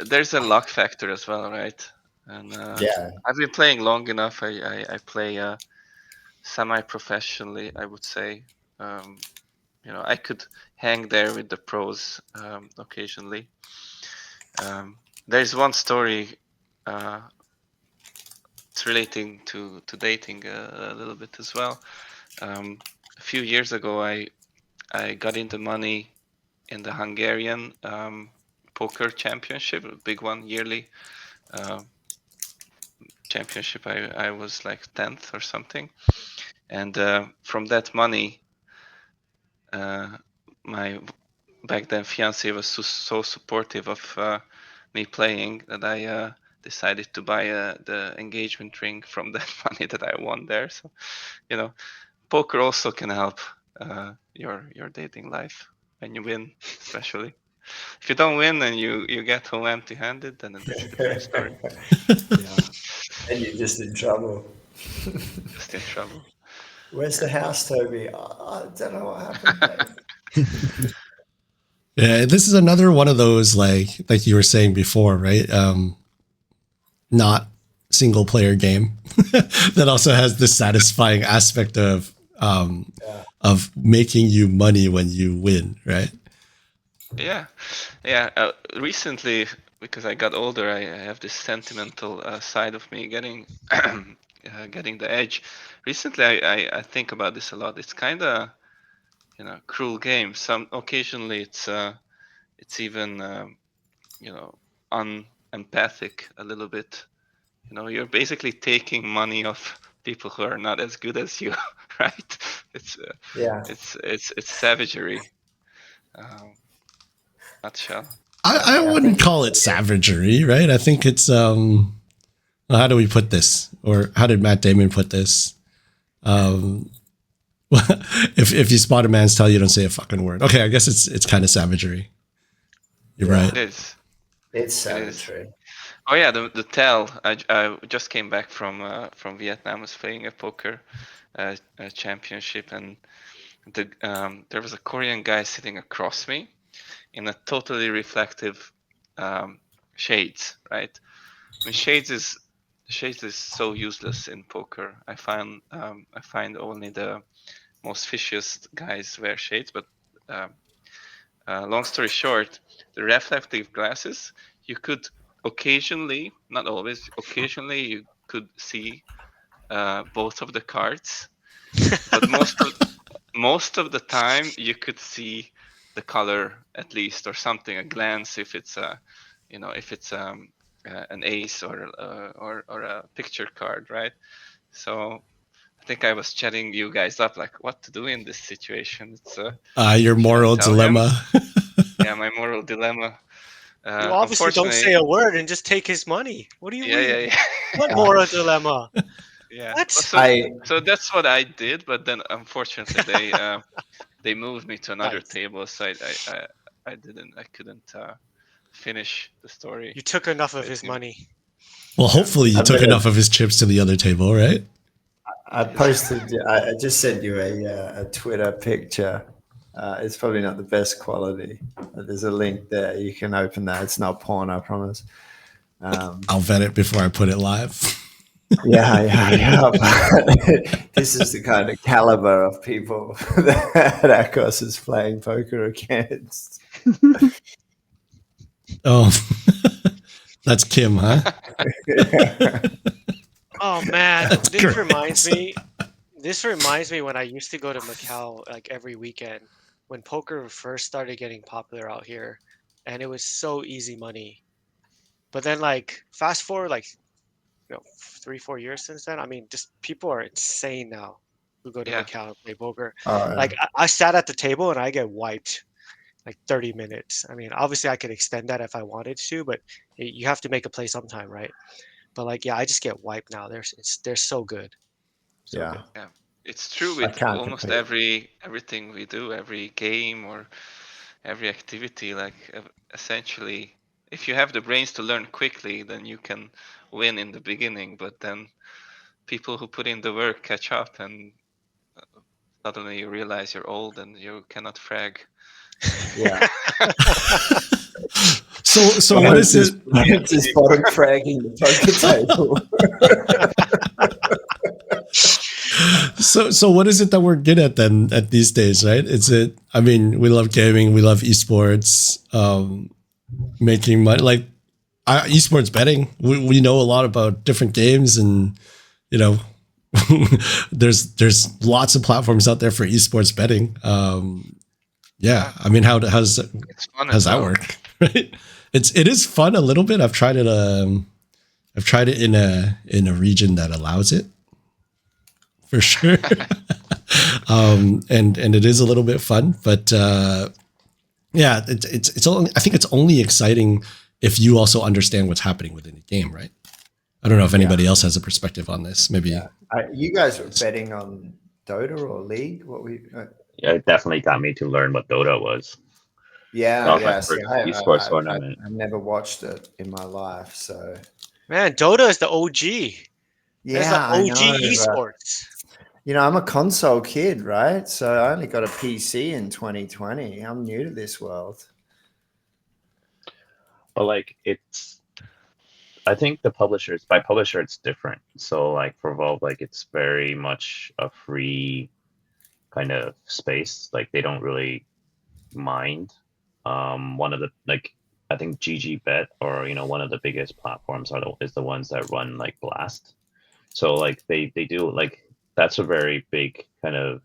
there's a luck factor as well, right? And Yeah. I've been playing long enough. I play semi-professionally, I would say. You know, I could hang there with the pros occasionally. There's one story. It's relating to dating a little bit as well. A few years ago, I got into money in the Hungarian poker championship, a big one, yearly championship. I was like 10th or something, and from that money, my back then fiance was so supportive of me playing that I decided to buy the engagement ring from that money that I won there. So, you know, poker also can help your dating life when you win, especially. If you don't win and you get home empty-handed, then it's a different story. Yeah. And you're just in trouble. Just in trouble. Where's the house, Toby? I don't know what happened, mate. Yeah, this is another one of those like you were saying before, right? Not single player game that also has the satisfying aspect of making you money when you win, right? Yeah. Recently, because I got older, I have this sentimental side of me getting getting the edge. Recently, I think about this a lot. It's kind of, you know, cruel game. Some occasionally it's even you know, unempathic a little bit. You know, you're basically taking money off people who are not as good as you, right? It's Yeah. it's savagery. Nutshell. I wouldn't call it savagery, right? I think it's well, how do we put this? Or how did Matt Damon put this? If you spot a man's tail, you don't say a fucking word. Okay, I guess it's kind of savagery. You're right. It is. It's savagery. Oh yeah, the tell. I just came back from Vietnam. I was playing a poker championship, and there was a Korean guy sitting across me in a totally reflective shades. Right? I mean, shades is so useless in poker. I find only the most fishiest guys wear shades. But long story short, the reflective glasses, you could occasionally, not always, occasionally you could see both of the cards, but most of the time you could see the color at least, or something, a glance, if it's an ace or a picture card, right? So I think I was chatting you guys up, like what to do in this situation. It's your moral dilemma. Yeah, my moral dilemma. You obviously don't say a word and just take his money. What do you mean? Yeah. What moral dilemma? Yeah. What? So that's what I did, but then unfortunately they moved me to another table, so I couldn't finish the story. You took enough of his money. Well, hopefully you took enough of his chips to the other table, right? I just sent you a Twitter picture. It's probably not the best quality. There's a link there. You can open that. It's not porn, I promise. I'll vet it before I put it live. Yeah. This is the kind of caliber of people that Akos is playing poker against. Oh, that's Kim, huh? Oh man, This reminds me when I used to go to Macau like every weekend when poker first started getting popular out here, and it was so easy money. But then like fast forward like 3-4 years since then, I mean, just people are insane now who go to Macau and play poker. Like I sat at the table and I get wiped like 30 minutes. I mean, obviously I could extend that if I wanted to, but you have to make a play sometime, right? But like, yeah, I just get wiped now. They're so good. So Yeah. good. Yeah, it's true I with can't almost compete. everything we do, every game or every activity. Like essentially, if you have the brains to learn quickly, then you can win in the beginning. But then people who put in the work catch up, and suddenly you realize you're old and you cannot frag. Yeah. So what is it? It's his bottom fragging the poker table. So what is it that we're good at then at these days, right? Is it, I mean, we love gaming, we love esports, making money, like esports betting. We know a lot about different games, and you know, there's lots of platforms out there for esports betting. Yeah, I mean, how does that work? Right? It is fun a little bit. I've tried it. I've tried it in a region that allows it, for sure. And it is a little bit fun, but yeah, it's only, I think it's only exciting if you also understand what's happening within the game, right? I don't know if anybody else has a perspective on this. Maybe you guys were betting on Dota or League? What we? Yeah, it definitely got me to learn what Dota was. Yeah, My first esports tournament. I've never watched it in my life, so. Man, Dota is the OG. Yeah, it's the OG I know, esports. You know, I'm a console kid, right? So I only got a PC in 2020. I'm new to this world. But like, I think the publishers, by publisher, it's different. So like for Valve, like it's very much a free kind of space. Like they don't really mind. One of the, like, I think GGBet, or one of the biggest platforms is the ones that run like Blast. So like they do, like, that's a very big kind of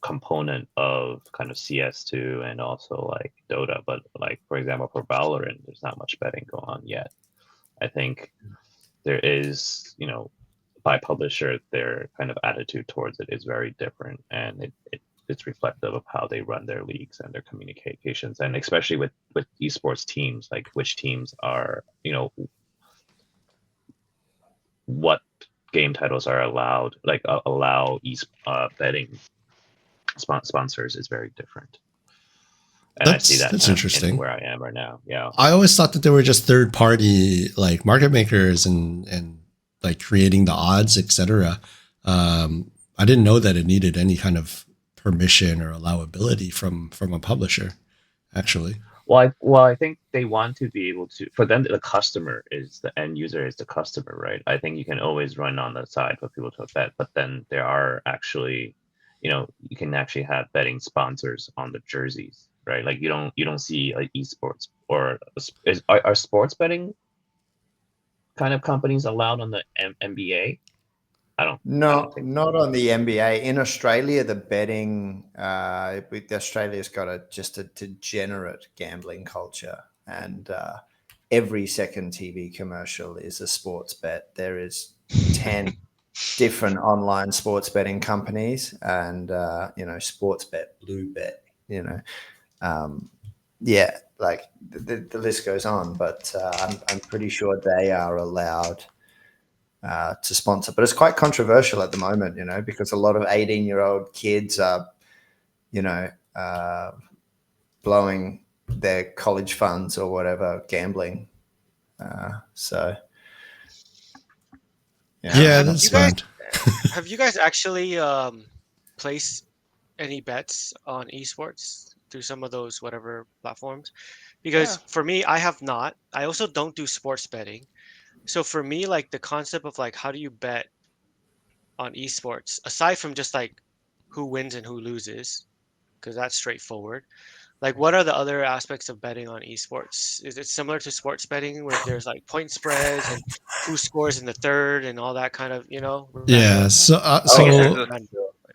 component of kind of CS2 and also like Dota. But like, for example, for Valorant, there's not much betting going on yet. I think there is, by publisher, their kind of attitude towards it is very different, and it's reflective of how they run their leagues and their communications, and especially with esports teams, like which teams are, what game titles are allowed, like allow betting sponsors is very different. And I see that's interesting where I am right now. Yeah, I always thought that they were just third party, like market makers and like creating the odds, etc. I didn't know that it needed any kind of permission or allowability from a publisher, actually. Well, I think they want to be able to, for them, the customer is the end user, is the customer, right? I think you can always run on the side for people to bet, but then there are actually, you can actually have betting sponsors on the jerseys, right? Like you don't see like esports or are sports betting kind of companies allowed on the NBA? Not on the NBA. In Australia, the betting, Australia's got just a degenerate gambling culture, and every second TV commercial is a sports bet. There is 10 different online sports betting companies, and sports bet, blue bet, yeah, like the list goes on. But I'm pretty sure they are allowed to sponsor, but it's quite controversial at the moment, because a lot of 18-year-old kids are, blowing their college funds or whatever gambling. So yeah, that's fun. Have you guys actually placed any bets on esports through some of those whatever platforms? Because for me, I have not. I also don't do sports betting. So for me, like the concept of like, how do you bet on esports, aside from just like who wins and who loses, because that's straightforward. Like, what are the other aspects of betting on esports? Is it similar to sports betting where there's like point spreads and who scores in the third and all that kind of, Yeah. So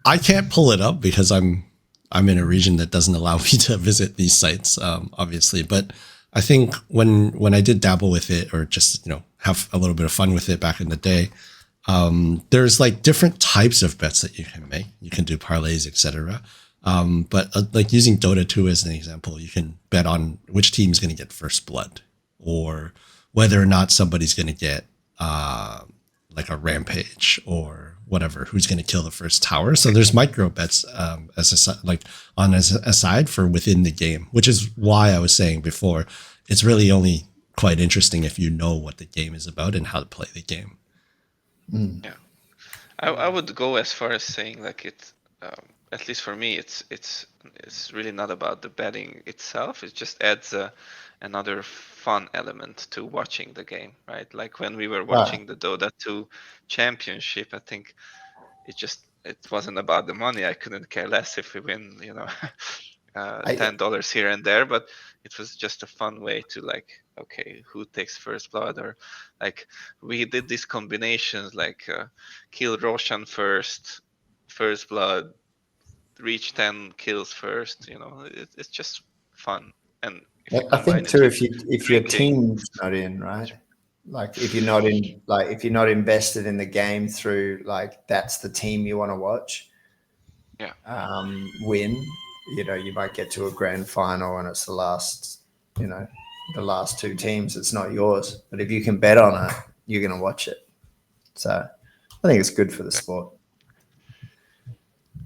I can't pull it up because I'm in a region that doesn't allow me to visit these sites, obviously. But I think when I did dabble with it, or just, have a little bit of fun with it back in the day, there's like different types of bets that you can make. You can do parlays, etc. But like using Dota 2 as an example, you can bet on which team's going to get first blood, or whether or not somebody's going to get like a rampage or whatever, who's going to kill the first tower. So there's micro bets aside for within the game, which is why I was saying before, it's really only quite interesting if you know what the game is about and how to play the game. Yeah, I would go as far as saying like it's at least for me, it's really not about the betting itself. It just adds another fun element to watching the game, right? Like when we were watching the Dota 2 championship, I think it wasn't about the money. I couldn't care less if we win, you know, $10 here and there, but it was just a fun way to like, okay, who takes first blood, or like we did these combinations like kill Roshan first blood, reach 10 kills first, you know, it's just fun. And I think too, if your team's not in, right? Like if you're not invested in the game through like that's the team you want to watch, win, you know, you might get to a grand final and it's the last, you know, the last two teams, it's not yours. But if you can bet on it, you're going to watch it. So I think it's good for the sport.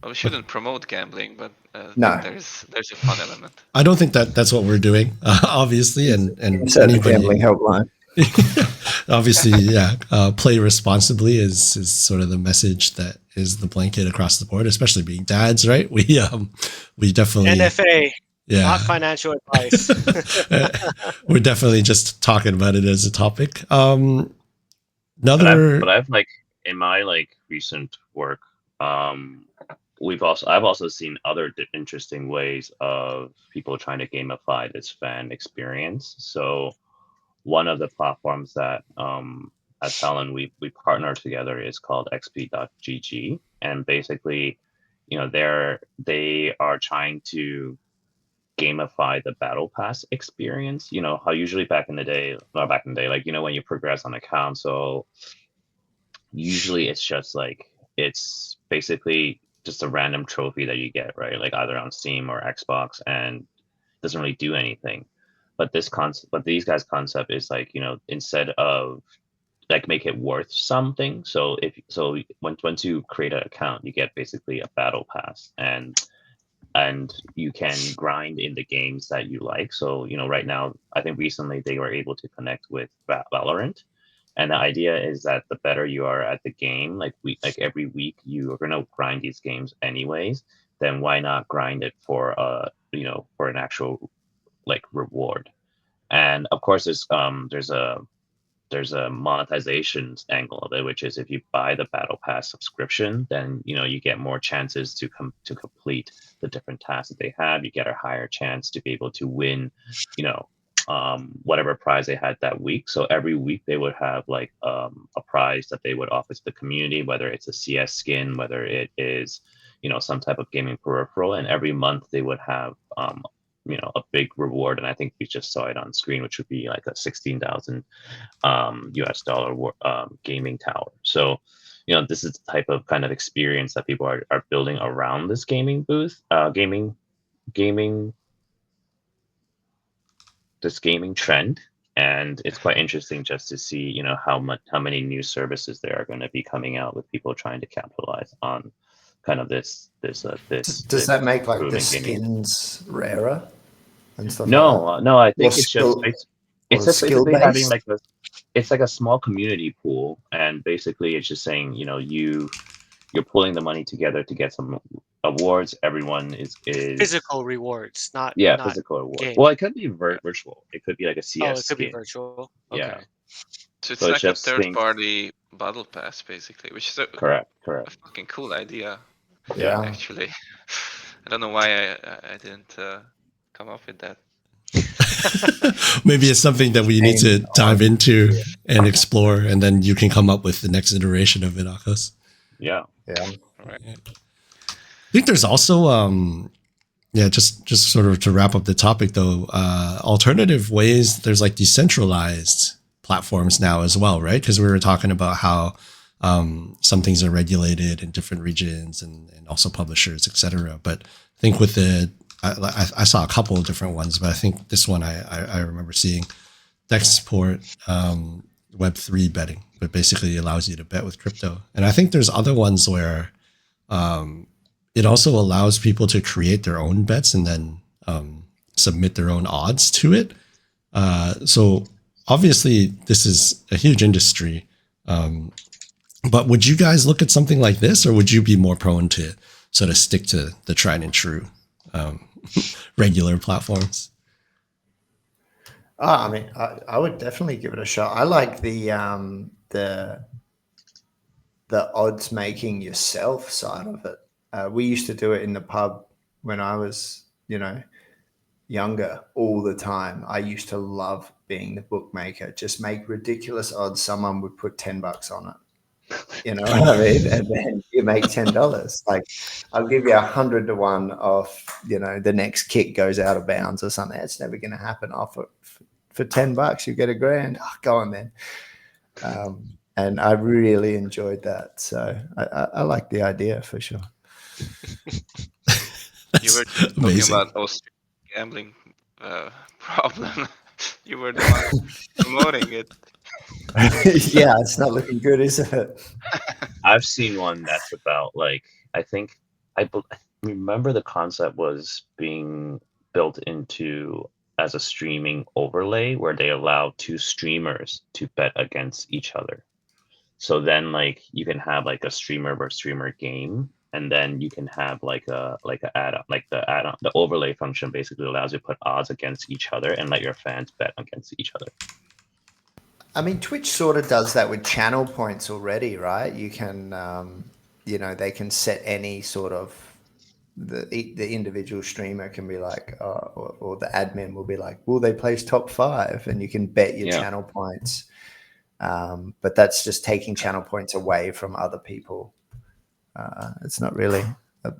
Well, we shouldn't promote gambling, but no, there's a fun element. I don't think that's what we're doing, obviously, and anybody, gambling helpline. Obviously, play responsibly is sort of the message that is the blanket across the board, especially being dads, right? We definitely NFA, not financial advice. We're definitely just talking about it as a topic. But I've like in my like recent work, I've also seen other interesting ways of people trying to gamify this fan experience. So one of the platforms that at TALON we partner together is called xp.gg, and basically, you know, they are trying to gamify the battle pass experience. You know how usually back in the day, like, you know, when you progress on a console, usually it's just like it's basically just a random trophy that you get, right? Like either on Steam or Xbox, and doesn't really do anything. But these guys' concept is like, you know, instead of like make it worth something. So once you create an account, you get basically a battle pass, and you can grind in the games that you like. So, you know, right now, I think recently they were able to connect with Valorant. And the idea is that the better you are at the game, like every week you are gonna grind these games anyways, then why not grind it for for an actual like reward? And of course there's a monetization angle of it, which is if you buy the battle pass subscription, then, you know, you get more chances to complete the different tasks that they have. You get a higher chance to be able to win, you know, whatever prize they had that week. So every week they would have like a prize that they would offer to the community, whether it's a CS skin, whether it is, you know, some type of gaming peripheral, and every month they would have you know, a big reward. And I think we just saw it on screen, which would be like a $16,000 US gaming tower. So, you know, this is the type of kind of experience that people are building around this gaming booth, this gaming trend. And it's quite interesting just to see, you know, how many new services there are going to be coming out with people trying to capitalize on kind of this. Does that make like the skins rarer and stuff? No, I think it's just basically having like it's like a small community pool, and basically it's just saying, you know, you're pulling the money together to get some awards. Everyone is physical rewards, not physical rewards. game. Well, it could be virtual. It could be like a CS. It could be virtual. Okay. Yeah. So it's like a third-party battle pass, basically, which is correct. A fucking cool idea. Yeah. Actually, I don't know why I didn't come up with that. Maybe it's something that we need to dive into and explore, and then you can come up with the next iteration of it, Akos. Yeah. All right. I think there's also just sort of to wrap up the topic though, alternative ways. There's like decentralized platforms now as well, right? Because we were talking about how some things are regulated in different regions and also publishers, etc. But I think with I saw a couple of different ones, but I think this one I remember seeing Dexport Web3 betting, but basically allows you to bet with crypto. And I think there's other ones where it also allows people to create their own bets and then submit their own odds to it. So obviously this is a huge industry. But would you guys look at something like this, or would you be more prone to sort of stick to the tried and true regular platforms? I mean, I would definitely give it a shot. I like the odds making yourself side of it. We used to do it in the pub when I was, younger all the time. I used to love being the bookmaker. Just make ridiculous odds. Someone would put $10 on it. You know what I mean? And then you make $10. Like, I'll give you 100 to 1 off, the next kick goes out of bounds or something. It's never going to happen. Off for $10, you get $1,000. Oh, go on then. And I really enjoyed that. So I like the idea for sure. You were talking about Austrian gambling problem. You were the one promoting it. Yeah, it's not looking good, is it? I've seen one that's about I remember the concept was being built into as a streaming overlay where they allow 2 streamers to bet against each other. So then you can have a streamer versus streamer game, and then you can have a add-on, the overlay function basically allows you to put odds against each other and let your fans bet against each other. I mean, Twitch sort of does that with channel points already, right? You can, they can set any sort of, the individual streamer can be like, or the admin will be like, will they place top 5? And you can bet your channel points. But that's just taking channel points away from other people. It's not really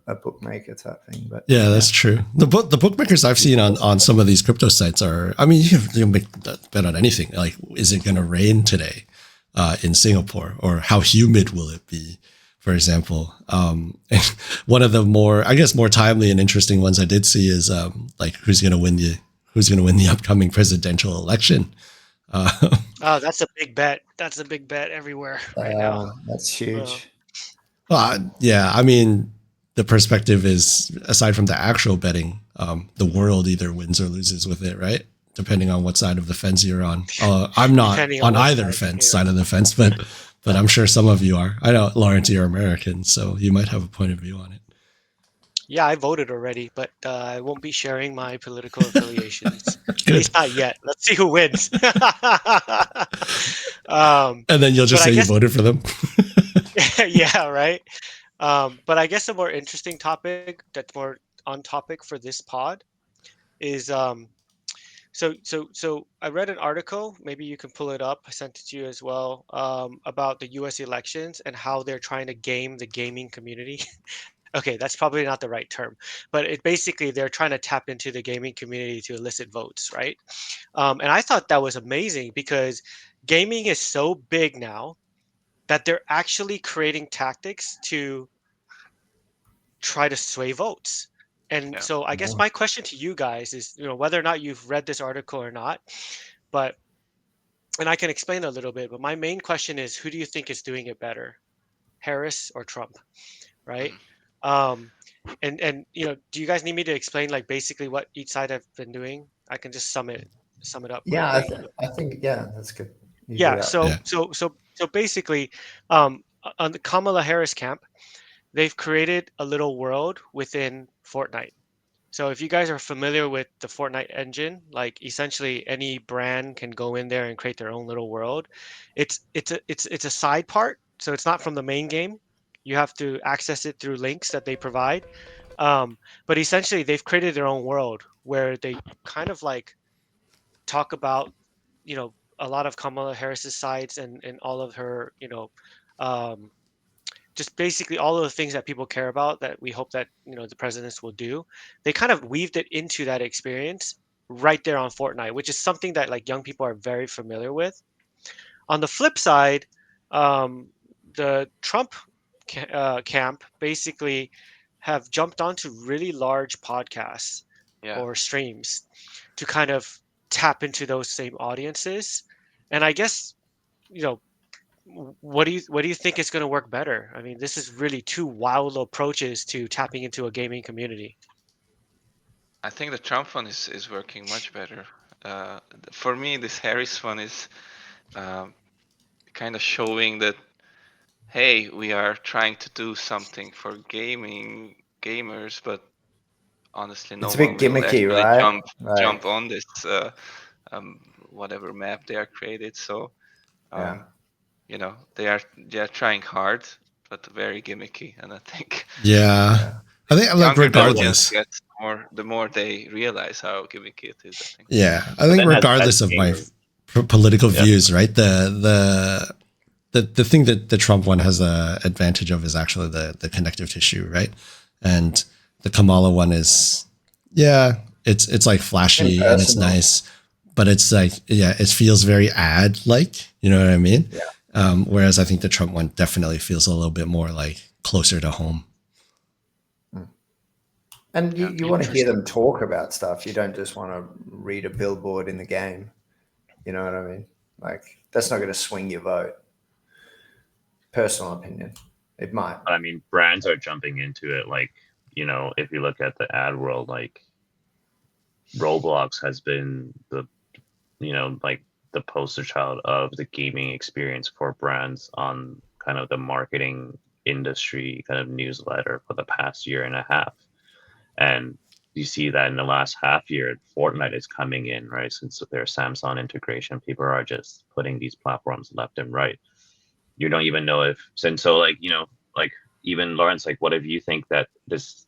a bookmaker type thing, but yeah, that's true. The bookmakers I've seen on some of these crypto sites are, I mean, you make that bet on anything. Like, is it going to rain today in Singapore, or how humid will it be, for example? And one of the more timely and interesting ones I did see is who's going to win the upcoming presidential election. Oh, that's a big bet. That's a big bet everywhere right now. That's huge. Yeah, I mean, the perspective is, aside from the actual betting, the world either wins or loses with it, right? Depending on what side of the fence you're on. I'm not on either side of the fence, but I'm sure some of you are. I know, Lawrence, you're American, so you might have a point of view on it. Yeah, I voted already, but I won't be sharing my political affiliations. At least not yet. Let's see who wins. And then you'll just say you voted for them. Yeah, right. But I guess a more interesting topic that's more on topic for this pod is so I read an article, maybe you can pull it up, I sent it to you as well, about the US elections and how they're trying to game the gaming community. Okay, that's probably not the right term, but they're trying to tap into the gaming community to elicit votes, right? And I thought that was amazing because gaming is so big now that they're actually creating tactics to try to sway votes. And so I guess my question to you guys is, whether or not you've read this article or not, and I can explain a little bit, but my main question is, who do you think is doing it better, Harris or Trump, right? And do you guys need me to explain basically what each side have been doing? I can just sum it up. Yeah, I think that's good. So basically, on the Kamala Harris camp, they've created a little world within Fortnite. So if you guys are familiar with the Fortnite engine, essentially any brand can go in there and create their own little world. It's a side part, so it's not from the main game. You have to access it through links that they provide. But essentially, they've created their own world where they kind of talk about, a lot of Kamala Harris's sides and all of her, just basically all of the things that people care about that we hope that, the presidents will do. They kind of weaved it into that experience right there on Fortnite, which is something that young people are very familiar with. On the flip side, the Trump camp basically have jumped onto really large podcasts or streams to kind of tap into those same audiences. And I guess you know, what do you think is going to work better? I mean, this is really two wild approaches to tapping into a gaming community. I think the Trump one is working much better. For me, this Harris one is kind of showing that, hey, we are trying to do something for gamers, but honestly, no It's a one bit will gimmicky, actually right? jump on this whatever map they are created. So Yeah. you know, they are trying hard, but very gimmicky. And I think Yeah. I think like younger the audience regardless. gets, the more they realize how gimmicky it is. I think. Yeah. I But think then as regardless of my gamers, political Yeah. views, right? The thing that the Trump one has the advantage of is actually the connective tissue, right? And the Kamala one is, yeah, it's like flashy and it's Impersonal. nice, but it's like, yeah, it feels very ad like, you know what I mean? Yeah. Whereas I think the Trump one definitely feels a little bit more like closer to home. And Yeah, you want to hear interesting. them talk about stuff. You don't just want to read a billboard in the game. You know what I mean? Like, that's not going to swing your vote. Personal opinion. It might. I mean, brands are jumping into it. Like, you know, if you look at the ad world, like Roblox has been the, you know, like the poster child of the gaming experience for brands on kind of the marketing industry kind of newsletter for the past year and a half. And you see that in the last half year, Fortnite is coming in, right? Since their Samsung integration, people are just putting these platforms left and right. You don't even know if, and so like, you know, like even Lawrence, like, what if you think that this,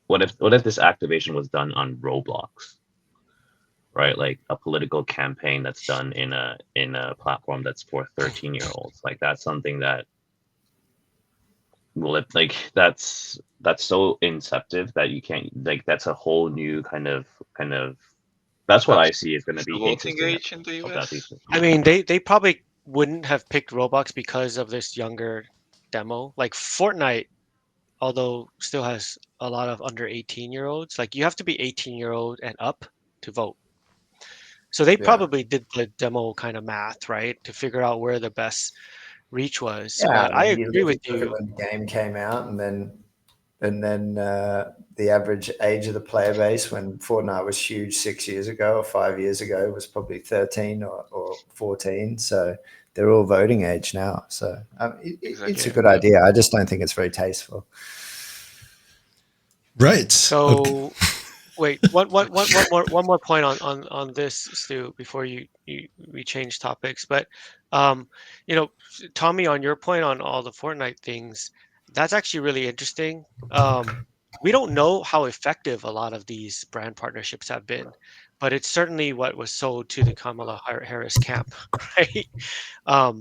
what if this activation was done on Roblox, right? Like a political campaign that's done in a platform that's for 13-year-olds. Like that's something that will it, like that's so inceptive that you can't, like that's a whole new kind of that's what I That's see is going to the be voting interesting age in the of that US. thesis. I mean, they probably wouldn't have picked Roblox because of this younger demo. Like Fortnite, although still has a lot of under 18-year-olds, like you have to be 18-year-old and up to vote. So they Yeah. probably did the demo kind of math, right, to figure out where the best reach was. Yeah. But I You agree with look at you. when the game came out, and then the average age of the player base when Fortnite was huge 6 years ago or 5 years ago was probably 13 or 14. So they're all voting age now. So it's a Exactly. good idea. I just don't think it's very tasteful. Right. Okay. So wait, one more point on this, Stu, before we change topics. But you know, Tommy, on your point on all the Fortnite things, that's actually really interesting. We don't know how effective a lot of these brand partnerships have been, but it's certainly what was sold to the Kamala Harris camp, right?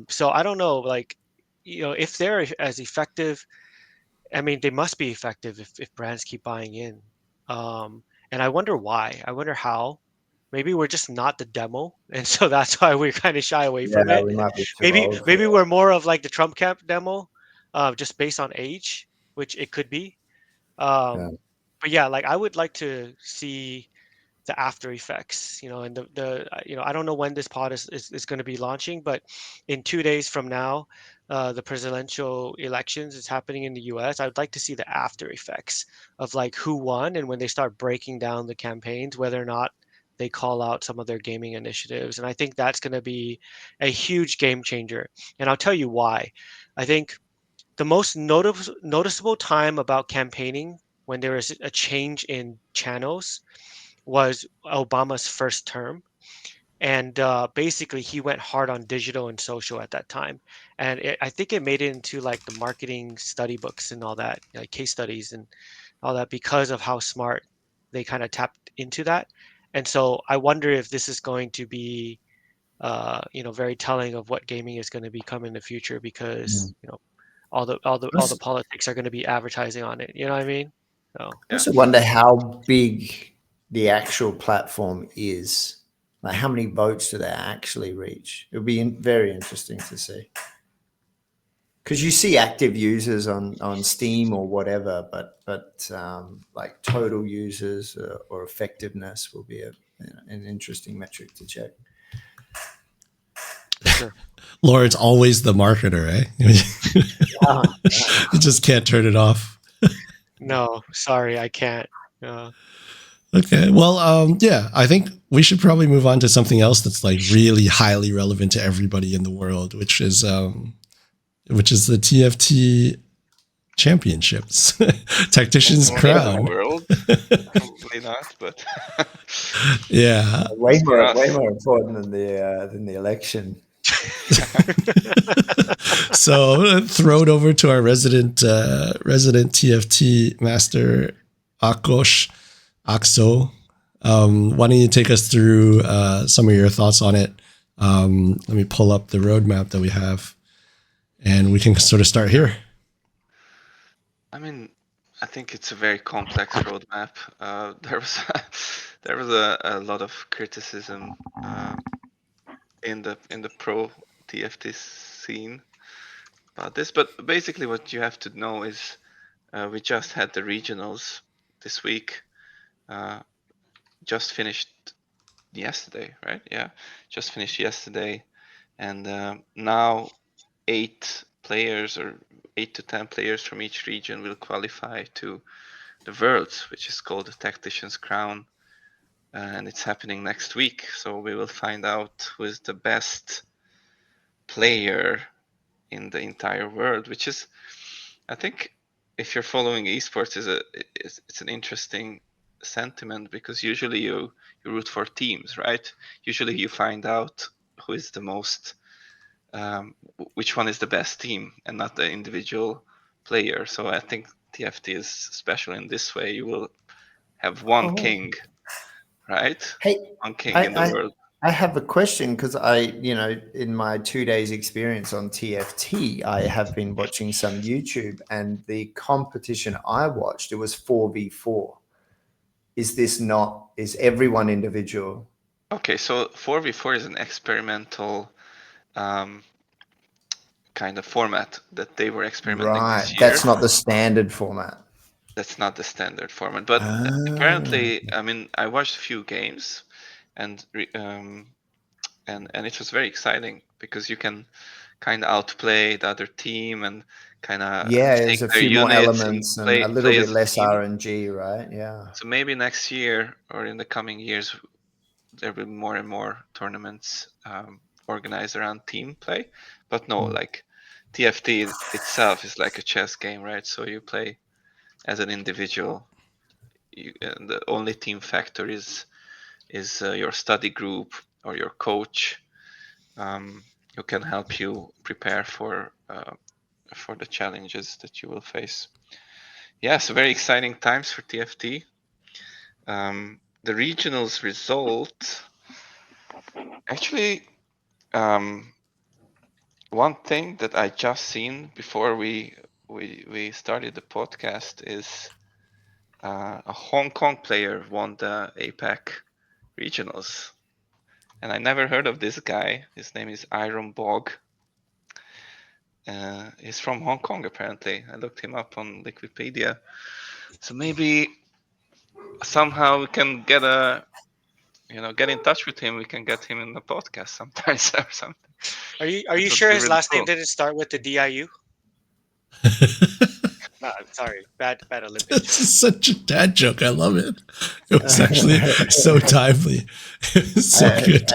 So I don't know, like, you know, if they're as effective. I mean, they must be effective if brands keep buying in. And I wonder why. I wonder how. Maybe we're just not the demo, and so that's why we're kind of shy away from Yeah, it. we might be too Maybe old for maybe it. we're more of like the Trump camp demo, just based on age, which it could be. Yeah. But yeah, like I would like to see the after effects, you know, and you know, I don't know when this pod is going to be launching, but in 2 days from now, the presidential elections is happening in the US. I would like to see the after effects of like who won, and when they start breaking down the campaigns, whether or not they call out some of their gaming initiatives. And I think that's going to be a huge game changer. And I'll tell you why. I think the most noticeable time about campaigning when there is a change in channels was Obama's first term. And basically, he went hard on digital and social at that time. And I think it made it into like the marketing study books and all that, like case studies and all that, because of how smart they kind of tapped into that. And so I wonder if this is going to be, you know, very telling of what gaming is going to become in the future, because you know all the politics are going to be advertising on it. You know what I mean? So I also wonder how big the actual platform is. Like, how many votes do they actually reach? It would be very interesting to see. Because you see active users on Steam or whatever, but like total users or effectiveness will be an interesting metric to check. sure. Lawrence always the marketer, eh? You just can't turn it off. No, sorry, I can't. Okay, well, yeah, I think we should probably move on to something else that's like really highly relevant to everybody in the world, which is the TFT championships, Tactician's Only crown. in the world? Probably not, but Yeah, Way For us. more important than the election. so throw it over to our resident TFT master, AxxxoKovax. Why don't you take us through some of your thoughts on it? Let me pull up the roadmap that we have, and we can sort of start here. I mean, I think it's a very complex roadmap. There was a lot of criticism in the pro TFT scene about this, but basically what you have to know is we just had the regionals this week. Just finished yesterday, right? Yeah, just finished yesterday, and now 8 players or 8 to 10 players from each region will qualify to the Worlds, which is called the Tactician's Crown, and it's happening next week. So we will find out who is the best player in the entire world, which is, I think, if you're following esports, it's an interesting sentiment, because usually you root for teams, right? Usually you find out who is the most which one is the best team and not the individual player. So I think TFT is special in this way. You will have one king, right? Hey, one king in the world. I have a question, because in my 2 days experience on TFT, I have been watching some YouTube, and the competition I watched, it was 4v4. Is everyone individual? Okay, so 4v4 is an experimental kind of format that they were experimenting this year. That's not the standard format. That's not the standard format, but apparently, I mean, I watched a few games, and it was very exciting, because you can kind of outplay the other team and kind of there's a few more elements and a little bit less team. RNG, right? Yeah. So maybe next year or in the coming years, there will be more and more tournaments organized around team play. But no, like TFT itself is like a chess game, right? So you play as an individual. And the only team factor is your study group or your coach, who can help you prepare for the challenges that you will face. Yeah, so very exciting times for TFT. The regionals result, actually, one thing that I just seen before we started the podcast is a Hong Kong player won the APAC regionals, and I never heard of this guy. His name is Iron Bog. He's from Hong Kong, apparently. I looked him up on Wikipedia. So maybe somehow we can get in touch with him. We can get him in the podcast sometimes or something. Are you sure his last name didn't start with the DIU? No, sorry, bad Olympic. This is such a dad joke. I love it. It was actually so timely. It was so good.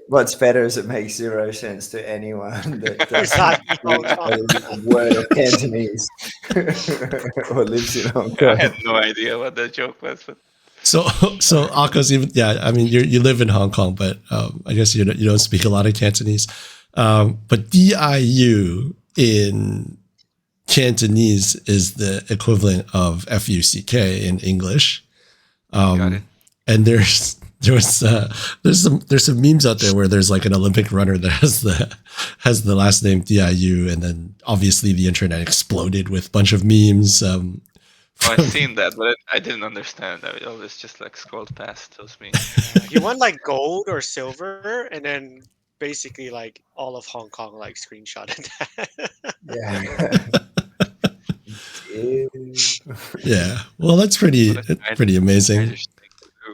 What's better is it makes zero sense to anyone that doesn't a word of Cantonese or lives in Hong Kong. I had no idea what that joke was. But So Akos, even I mean you live in Hong Kong, but I guess you don't speak a lot of Cantonese. But DIU in Cantonese is the equivalent of FUCK in English. Got it. And there's some memes out there where there's like an Olympic runner that has the last name DIU, and then obviously the internet exploded with a bunch of memes. I've seen that, but I didn't understand. I always just like scrolled past those memes. He won like gold or silver, and then basically like all of Hong Kong like screenshotted that. Yeah. Well, that's pretty amazing.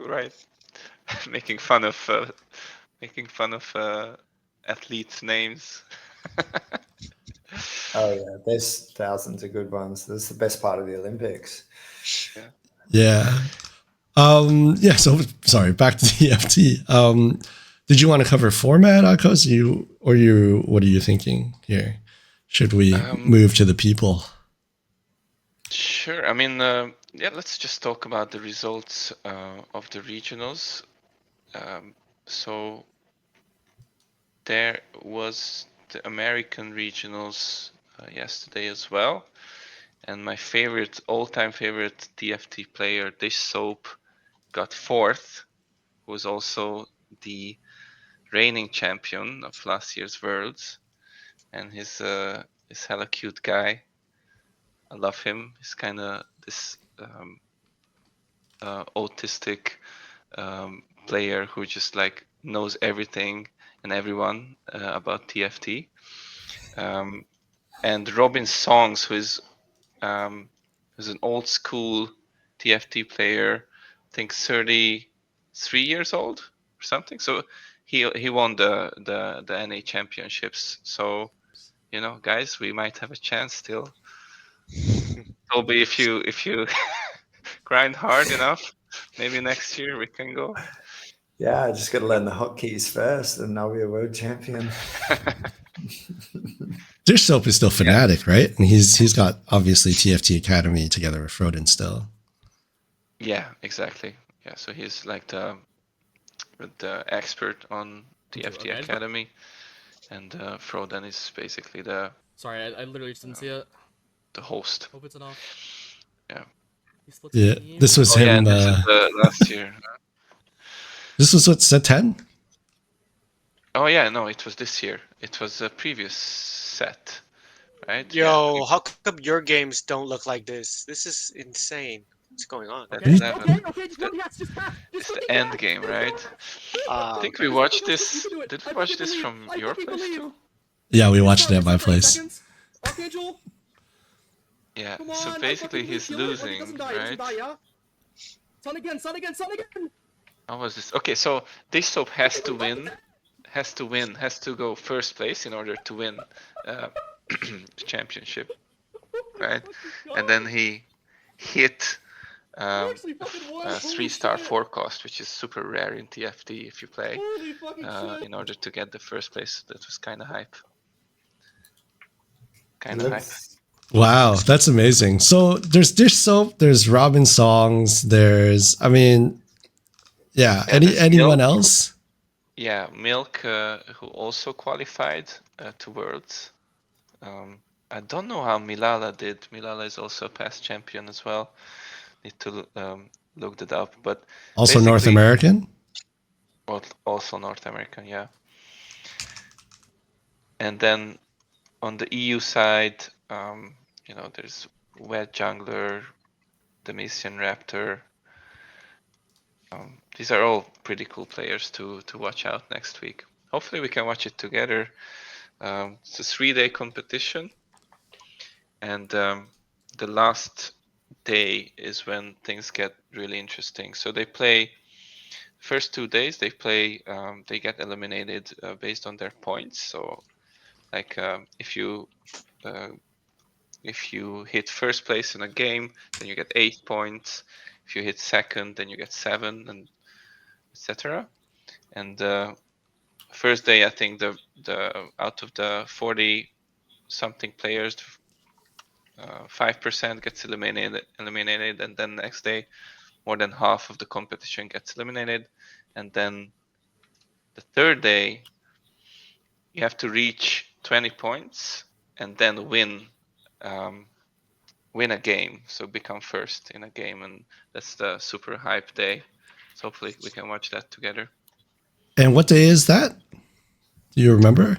Right. making fun of athletes' names. Oh yeah, there's thousands of good ones. This is the best part of the Olympics. Yeah. Yeah. So sorry. Back to the TFT. Did you want to cover format, Akos? What are you thinking here? Should we move to the people? Sure. I mean, yeah. Let's just talk about the results of the regionals. So there was the American regionals yesterday as well, and my favorite, all-time favorite TFT player, Dish Soap, got 4th. Who was also the reigning champion of last year's Worlds, and he's hella cute guy. I love him. He's kind of this autistic player who just like knows everything and everyone about TFT. And Robin Songs, who's an old school TFT player, I think 33 years old or something. So he won the NA championships. So guys, we might have a chance still. Toby, if you grind hard enough, maybe next year we can go. Yeah, I just got to learn the hotkeys first, and I'll be a world champion. Dish Soap is still Fnatic, right? And he's got obviously TFT Academy together with Froden still. Yeah, exactly. Yeah, so he's like the expert on TFT Academy, and Froden is basically the. Sorry, I literally just didn't see it. The host. Hope it's enough. Yeah. Yeah, this was him. Yeah, this is last year. This was what, set 10? Oh yeah, no, it was this year. It was a previous set, right? Yo, how come your games don't look like this? This is insane. What's going on? Okay. It's the end game, right? I think we watched this. Did we watch this from your place too? Yeah, we watched it at my place. Yeah, so basically he's losing, right? Sun again. How was this? Okay, so Dish Soap has to go first place in order to win the championship, right? And then he hit a 3-star forecast, which is super rare in TFT if you play, in order to get the first place. That was kind of hype. Wow, that's amazing. So there's Dish Soap, there's Robin Songs, there's, I mean, yeah, anyone else? Yeah, Milk, who also qualified to Worlds. I don't know how Milala did. Milala is also a past champion as well. Need to look that up. But also North American? Also North American, yeah. And then on the EU side, there's Wet Jungler, Demisian Raptor. These are all pretty cool players to watch out next week. Hopefully we can watch it together. It's a 3-day competition, and the last day is when things get really interesting. So they play first 2 days. They play. They get eliminated based on their points. So, like if you hit first place in a game, then you get 8 points. If you hit second, then you get 7, and etc. And first day, I think the out of the 40 something players, 5% gets eliminated, and then next day, more than half of the competition gets eliminated, and then the third day, you have to reach 20 points and then win a game, so become first in a game, and that's the super hype day. So hopefully we can watch that together. And what day is that? Do you remember?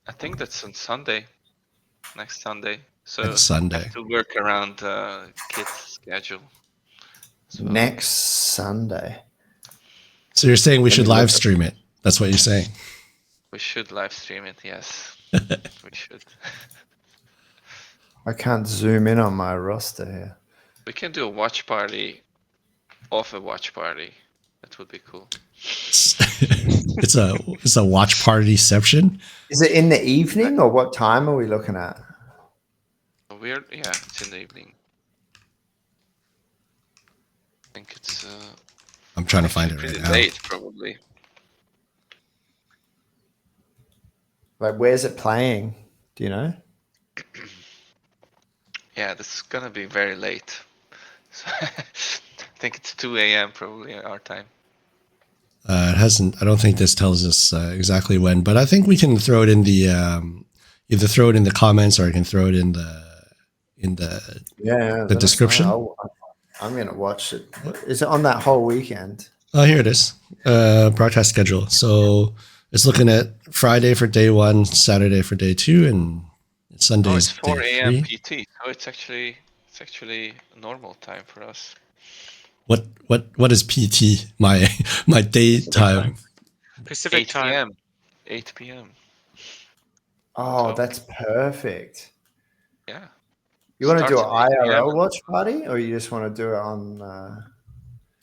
I think that's on Sunday, next Sunday. So next Sunday. I have to work around kids' schedule. Well. Next Sunday. So you're saying we should live stream it? That's what you're saying? We should live stream it, yes. We should. I can't zoom in on my roster here. We can do a watch party off a watch party. That would be cool. It's a watch partyception. Is it in the evening or what time are we looking at? Weird. Yeah, it's in the evening. I think it's. I'm trying to find it right pretty now. late, probably. Like, where's it playing? Do you know? Yeah, this is gonna be very late. So I think it's 2 a.m. probably our time. It hasn't. I don't think this tells us exactly when, but I think we can throw it in the either throw it in the comments or I can throw it in the description. I'm gonna watch it. Is it on that whole weekend? Oh, here it is. Broadcast schedule. So it's looking at Friday for day 1, Saturday for day 2, and Sunday Oh, is it's 4 day a.m. 3. PT. So it's actually normal time for us. What is PT? My daytime. Pacific 8 time. p.m. 8 p.m. Oh, So- that's perfect. Yeah. You want to do an Starts at 8 p.m. IRL watch party, or you just want to do it on?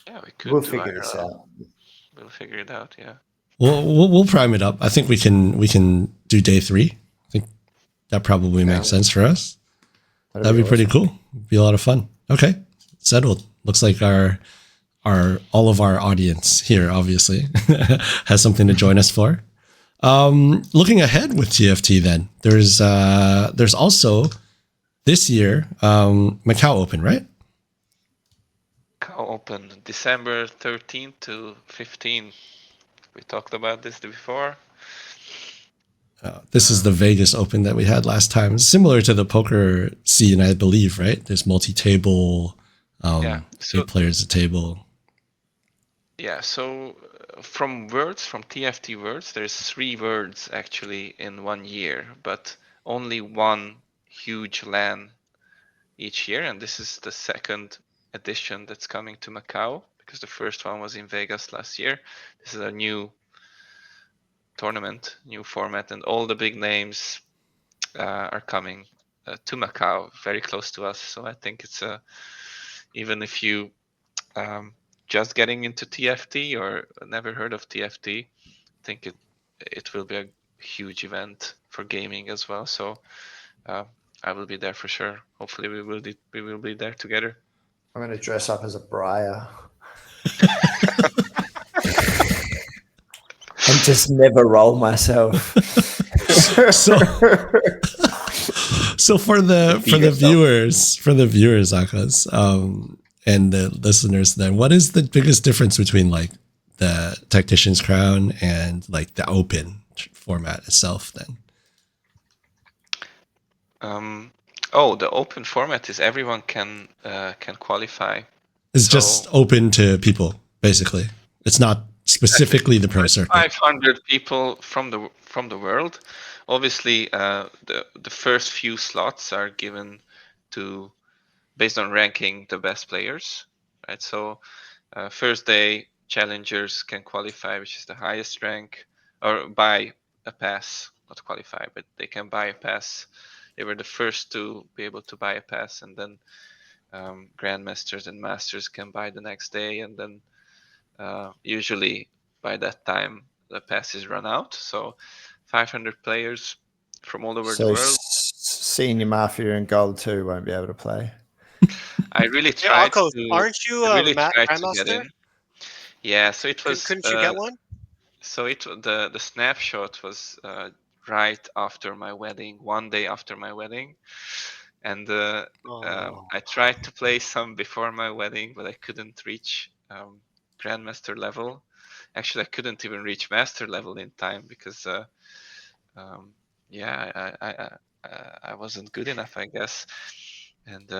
Yeah, we could. We'll do figure this IRL. out. We'll figure it out. Yeah. We'll prime it up. I think we can do day 3. I think that probably makes sense for us. That'd be pretty cool. Be a lot of fun. Okay, settled. Looks like our all of our audience here obviously has something to join us for. Looking ahead with TFT, then there's also this year Macau Open, right? Macau Open, December 13th to 15th. We talked about this before. This is the Vegas Open that we had last time. Similar to the poker scene, I believe, right? There's multi-table, Yeah. 8 players a table. Yeah, so from TFT words, there's 3 words actually in 1 year, but only one huge LAN each year, and this is the second edition that's coming to Macau because the first one was in Vegas last year. This is a new tournament, new format, and all the big names are coming to Macau, very close to us. So I think it's even if you just getting into TFT or never heard of TFT, I think it will be a huge event for gaming as well. So I will be there for sure. Hopefully we will be there together. I'm gonna dress up as a briar. And just never roll myself. So for the viewers, Akkas, and the listeners, then what is the biggest difference between like the Tactician's Crown and like the Open format itself? Then the Open format is everyone can qualify. it's just open to people, basically. It's not specifically the pro circuit. 500 people from the world. Obviously, the first few slots are given to based on ranking the best players, right? So first day challengers can qualify, which is the highest rank, or buy a pass, not qualify, but they can buy a pass. They were the first to be able to buy a pass, and then Grandmasters and Masters can buy the next day, and then usually by that time the passes run out. So 500 players from all over the world. Senior Mafia and Gold 2 won't be able to play. I really tried to. Aren't you really Matt tried to get Grandmaster? in. Yeah, so it was. Couldn't you get one? So the snapshot was right after my wedding, 1 day after my wedding, and I tried to play some before my wedding, but I couldn't reach Grandmaster level. Actually, I couldn't even reach Master level in time because I wasn't good enough, I guess. And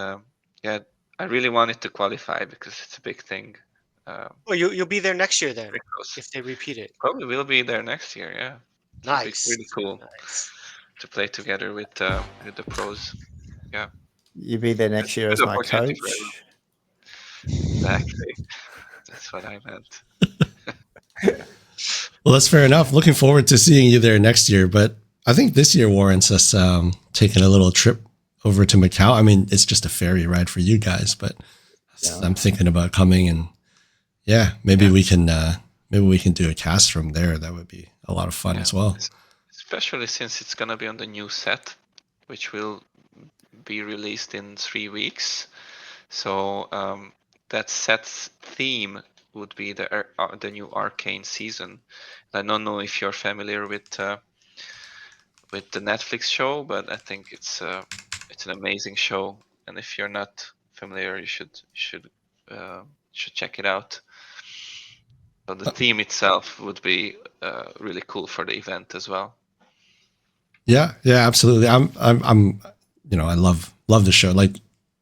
I really wanted to qualify because it's a big thing. You'll be there next year then, Very close. if they repeat it. Probably will be there next year. Yeah, Nice. Really cool Nice. to play together with the pros. Yeah, You'll be there next year as Good my opportunity coach. for everyone. Exactly. That's what I meant. Well, that's fair enough. Looking forward to seeing you there next year. But I think this year warrants us taking a little trip over to Macau. I mean, it's just a ferry ride for you guys, but I'm thinking about coming, and maybe we can maybe we can do a cast from there. That would be a lot of fun as well. Especially since it's gonna be on the new set, which will be released in 3 weeks. So that set's theme would be the new Arcane season. I don't know if you're familiar with the Netflix show, but I think it's an amazing show. And if you're not familiar, you should check it out. So the theme itself would be really cool for the event as well. Yeah, absolutely. I'm I love the show. Like,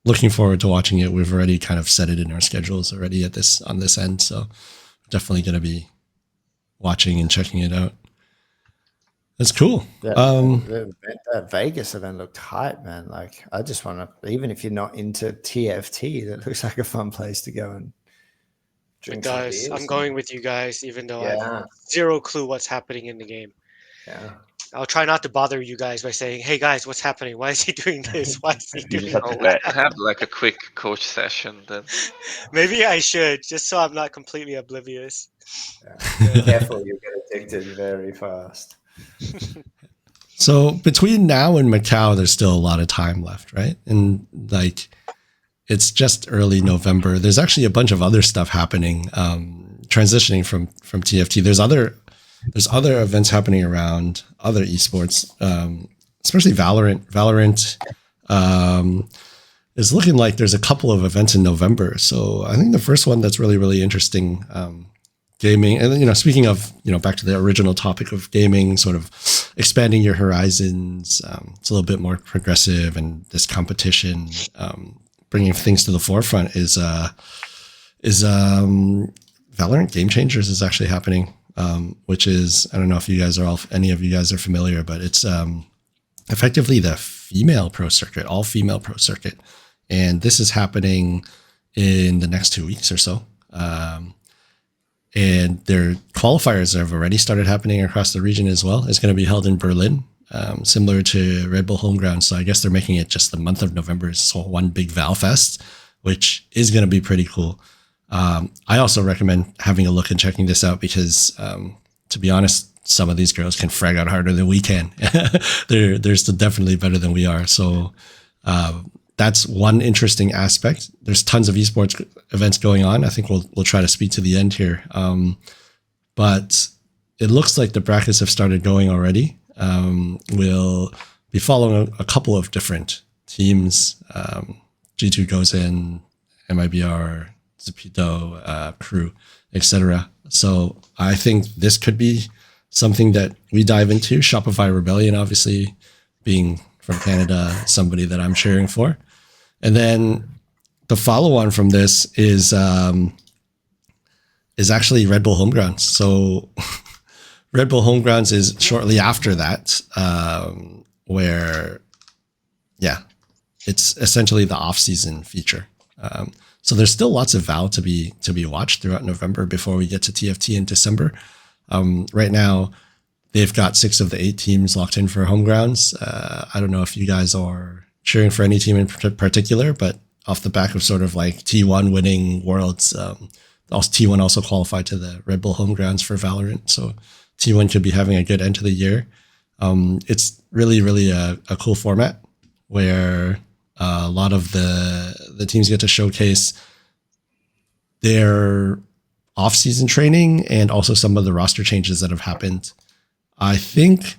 looking forward to watching it. We've already kind of set it in our schedules already on this end, so definitely going to be watching and checking it out. That's cool. Yeah, that Vegas event looked hype, man. Like, I just want to, even if you're not into TFT, that looks like a fun place to go and drink some Guys, beers. I'm going with you guys, even though I Yeah. have zero clue what's happening in the game. Yeah. I'll try not to bother you guys by saying, "Hey guys, what's happening? Why is he doing this? Why is he doing have that?" to Have like a quick coach session then. Maybe I should, just so I'm not completely oblivious. Yeah. Careful, you get addicted very fast. So between now and Macau, there's still a lot of time left, right? And like, it's just early November. There's actually a bunch of other stuff happening, transitioning from TFT. There's other events happening around other esports, especially Valorant. Valorant is looking like there's a couple of events in November. So I think the first one that's really, really interesting, gaming. And, speaking of, back to the original topic of gaming, sort of expanding your horizons. It's a little bit more progressive, and this competition, bringing things to the forefront is Valorant Game Changers is actually happening. Which is, I don't know if any of you guys are familiar, but it's effectively the female pro circuit, all female pro circuit. And this is happening in the next 2 weeks or so. And their qualifiers have already started happening across the region as well. It's going to be held in Berlin, similar to Red Bull Homeground. So I guess they're making it just the month of November. So one big Val Fest, which is going to be pretty cool. I also recommend having a look and checking this out because, to be honest, some of these girls can frag out harder than we can. they're still definitely better than we are. So that's one interesting aspect. There's tons of esports events going on. I think we'll try to speed to the end here. But it looks like the brackets have started going already. We'll be following a couple of different teams. G2 goes in, MIBR, Zapito, Crew, etc. So I think this could be something that we dive into. Shopify Rebellion, obviously, being from Canada, somebody that I'm cheering for. And then the follow-on from this is actually Red Bull Homegrounds. So Red Bull Homegrounds is shortly after that, where, it's essentially the off-season feature. So there's still lots of Val to be watched throughout November before we get to TFT in December. Right now, they've got 6 of the 8 teams locked in for Homegrounds. I don't know if you guys are cheering for any team in particular, but off the back of sort of like T1 winning Worlds, T1 also qualified to the Red Bull Homegrounds for Valorant. So T1 could be having a good end to the year. It's really, really a cool format where a lot of the teams get to showcase their off-season training and also some of the roster changes that have happened. I think,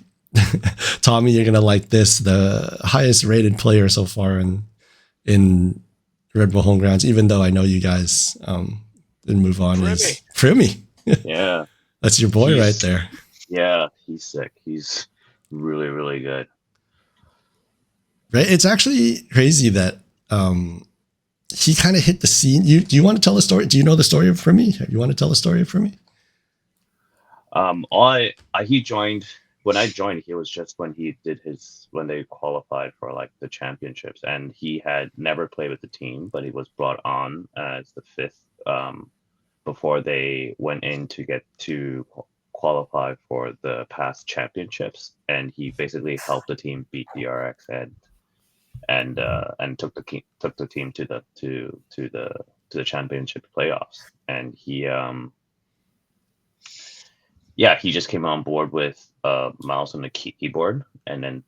Tommy, you're going to like this. The highest rated player so far in Red Bull Homegrounds, even though I know you guys didn't move on, is Primi. Yeah. That's your boy right there. Yeah, he's sick. He's really, really good. Right? It's actually crazy that he kind of hit the scene. Do you want to tell a story? Do you know the story of Primi? You want to tell a story of Primi? He joined when I joined. He was just when they qualified for like the championships, and he had never played with the team, but he was brought on as the 5th before they went in to get to qualify for the past championships, and he basically helped the team beat DRX and took the team to the championship playoffs. And yeah, he just came on board with a mouse and a keyboard, and then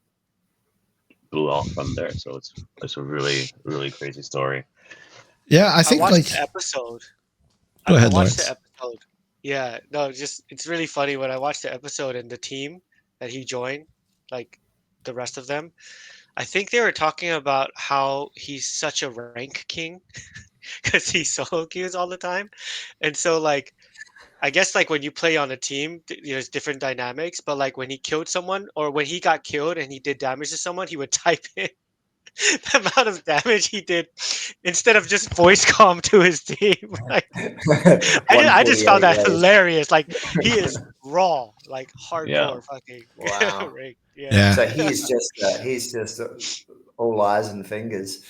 blew off from there. So it's a really, really crazy story. Yeah, I think watched like the episode. Go ahead, I watched Lawrence. the episode. Yeah, no, it's really funny when I watched the episode and the team that he joined, like the rest of them. I think they were talking about how he's such a rank king because he solo queues all the time, and so like I guess like when you play on a team, there's different dynamics. But like when he killed someone or when he got killed and he did damage to someone, he would type in the amount of damage he did instead of just voice comm to his team. Like I just found that 148 hilarious. Like he is raw, like hardcore Yeah. fucking Wow. ranked. Yeah. So he's just all eyes and fingers.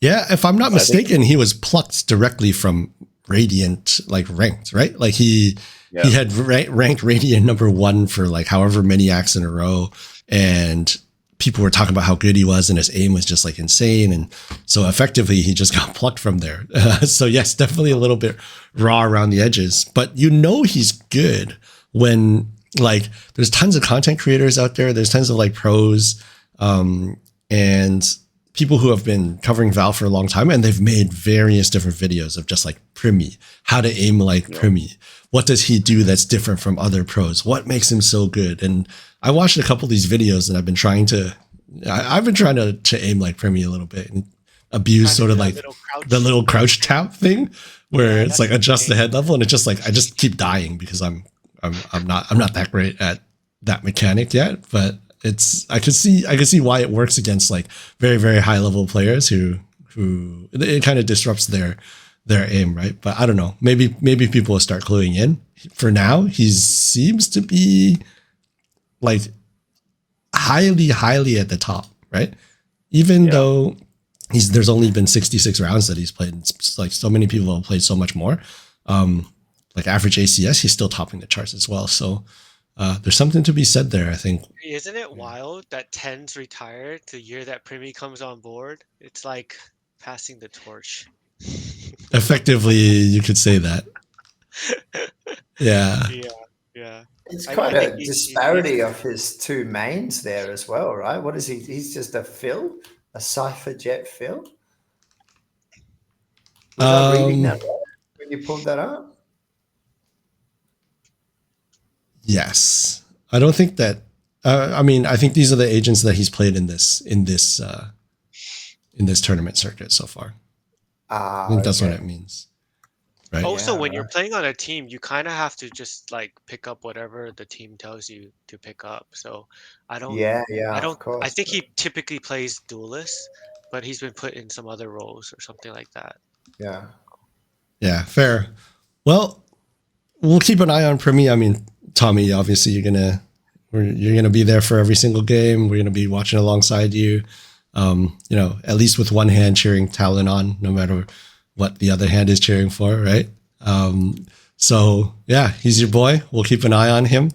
Yeah, if I'm not I think- mistaken, he was plucked directly from Radiant, like ranked, right? Like he had ranked Radiant #1 for like however many acts in a row, and people were talking about how good he was, and his aim was just like insane, and so effectively he just got plucked from there. So yes, definitely a little bit raw around the edges, but you know he's good when like there's tons of content creators out there, there's tons of like pros, and people who have been covering Valve for a long time, and they've made various different videos of just like Primi, how to aim like Primi. What does he do that's different from other pros? What makes him so good? And I watched a couple of these videos, and I've been trying to aim like Primi a little bit and abuse sort of like the little crouch tap thing, where it's like adjust the head level, and it's just like I just keep dying because I'm not that great at that mechanic yet, but I could see why it works against like very, very high level players who it kind of disrupts their aim, right? But I don't know. Maybe people will start cluing in. For now, he seems to be like highly at the top, right? Even though there's only been 66 rounds that he's played. It's like so many people have played so much more. Like average ACS, he's still topping the charts as well. So there's something to be said there, I think. Isn't it wild that Ten's retired the year that Primi comes on board? It's like passing the torch. Effectively, you could say that. Yeah. Yeah. It's I quite think a he's disparity of his two mains there as well, right? What is he? He's just a Phil, a Cypher Jet Phil. Was I reading that right when you pulled that up? Yes. I don't think that. I mean, I think these are the agents that he's played in this tournament circuit so far. I think that's what it means. Right. Also, when you're playing on a team, you kind of have to just like pick up whatever the team tells you to pick up. So I don't. Of course. I think he typically plays duelist, but he's been put in some other roles or something like that. Yeah. Yeah. Fair. Well, we'll keep an eye on Primi. I mean, Tommy, obviously you're gonna be there for every single game. We're gonna be watching alongside you. At least with one hand cheering Talon on, no matter what the other hand is cheering for, right? So yeah, he's your boy. We'll keep an eye on him.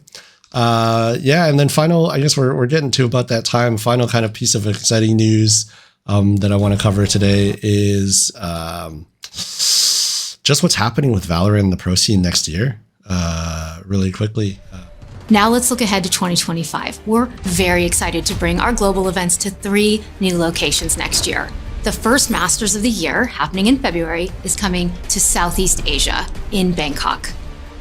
And then final, I guess we're getting to about that time. Final kind of piece of exciting news that I want to cover today is just what's happening with Valorant in the pro scene next year. Really quickly. Now let's look ahead to 2025. We're very excited to bring our global events to 3 new locations next year. The first Masters of the year, happening in February, is coming to Southeast Asia in Bangkok.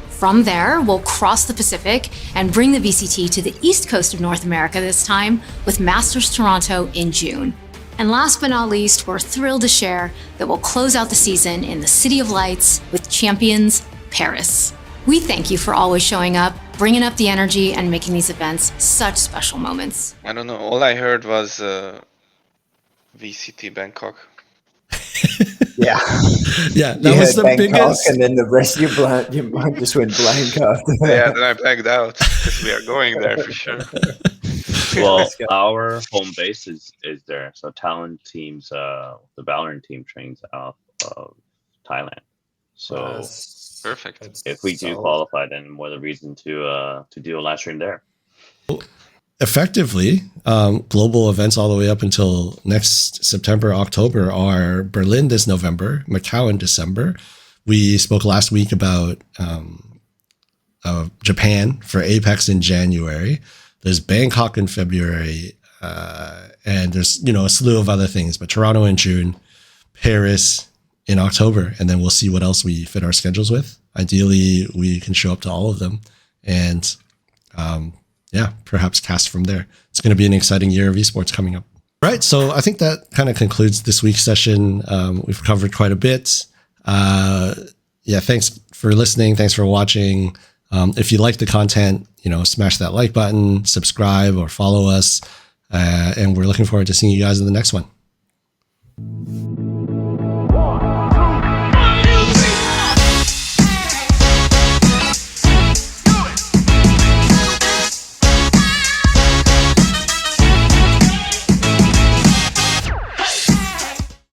From there, we'll cross the Pacific and bring the VCT to the East Coast of North America this time with Masters Toronto in June. And last but not least, we're thrilled to share that we'll close out the season in the City of Lights with Champions Paris. We thank you for always showing up, bringing up the energy, and making these events such special moments. I don't know. All I heard was VCT Bangkok. Yeah. Yeah, that was the Bangkok, biggest. and then the rest of your mind just went blank after that. Yeah, then I blanked out because we are going there for sure. Well, our home base is there. So Talon teams, the Valorant team trains out of Thailand. So Perfect. if we do qualify, then more the reason to do a live stream there. Effectively, global events all the way up until next September, October are Berlin this November, Macau in December. We spoke last week about Japan for Apex in January. There's Bangkok in February, and there's a slew of other things. But Toronto in June, Paris in October, and then we'll see what else we fit our schedules with. Ideally, we can show up to all of them, and perhaps cast from there. It's going to be an exciting year of esports coming up. Right, so I think that kind of concludes this week's session. We've covered quite a bit. Thanks for listening. Thanks for watching. If you like the content, smash that like button, subscribe, or follow us. And we're looking forward to seeing you guys in the next one.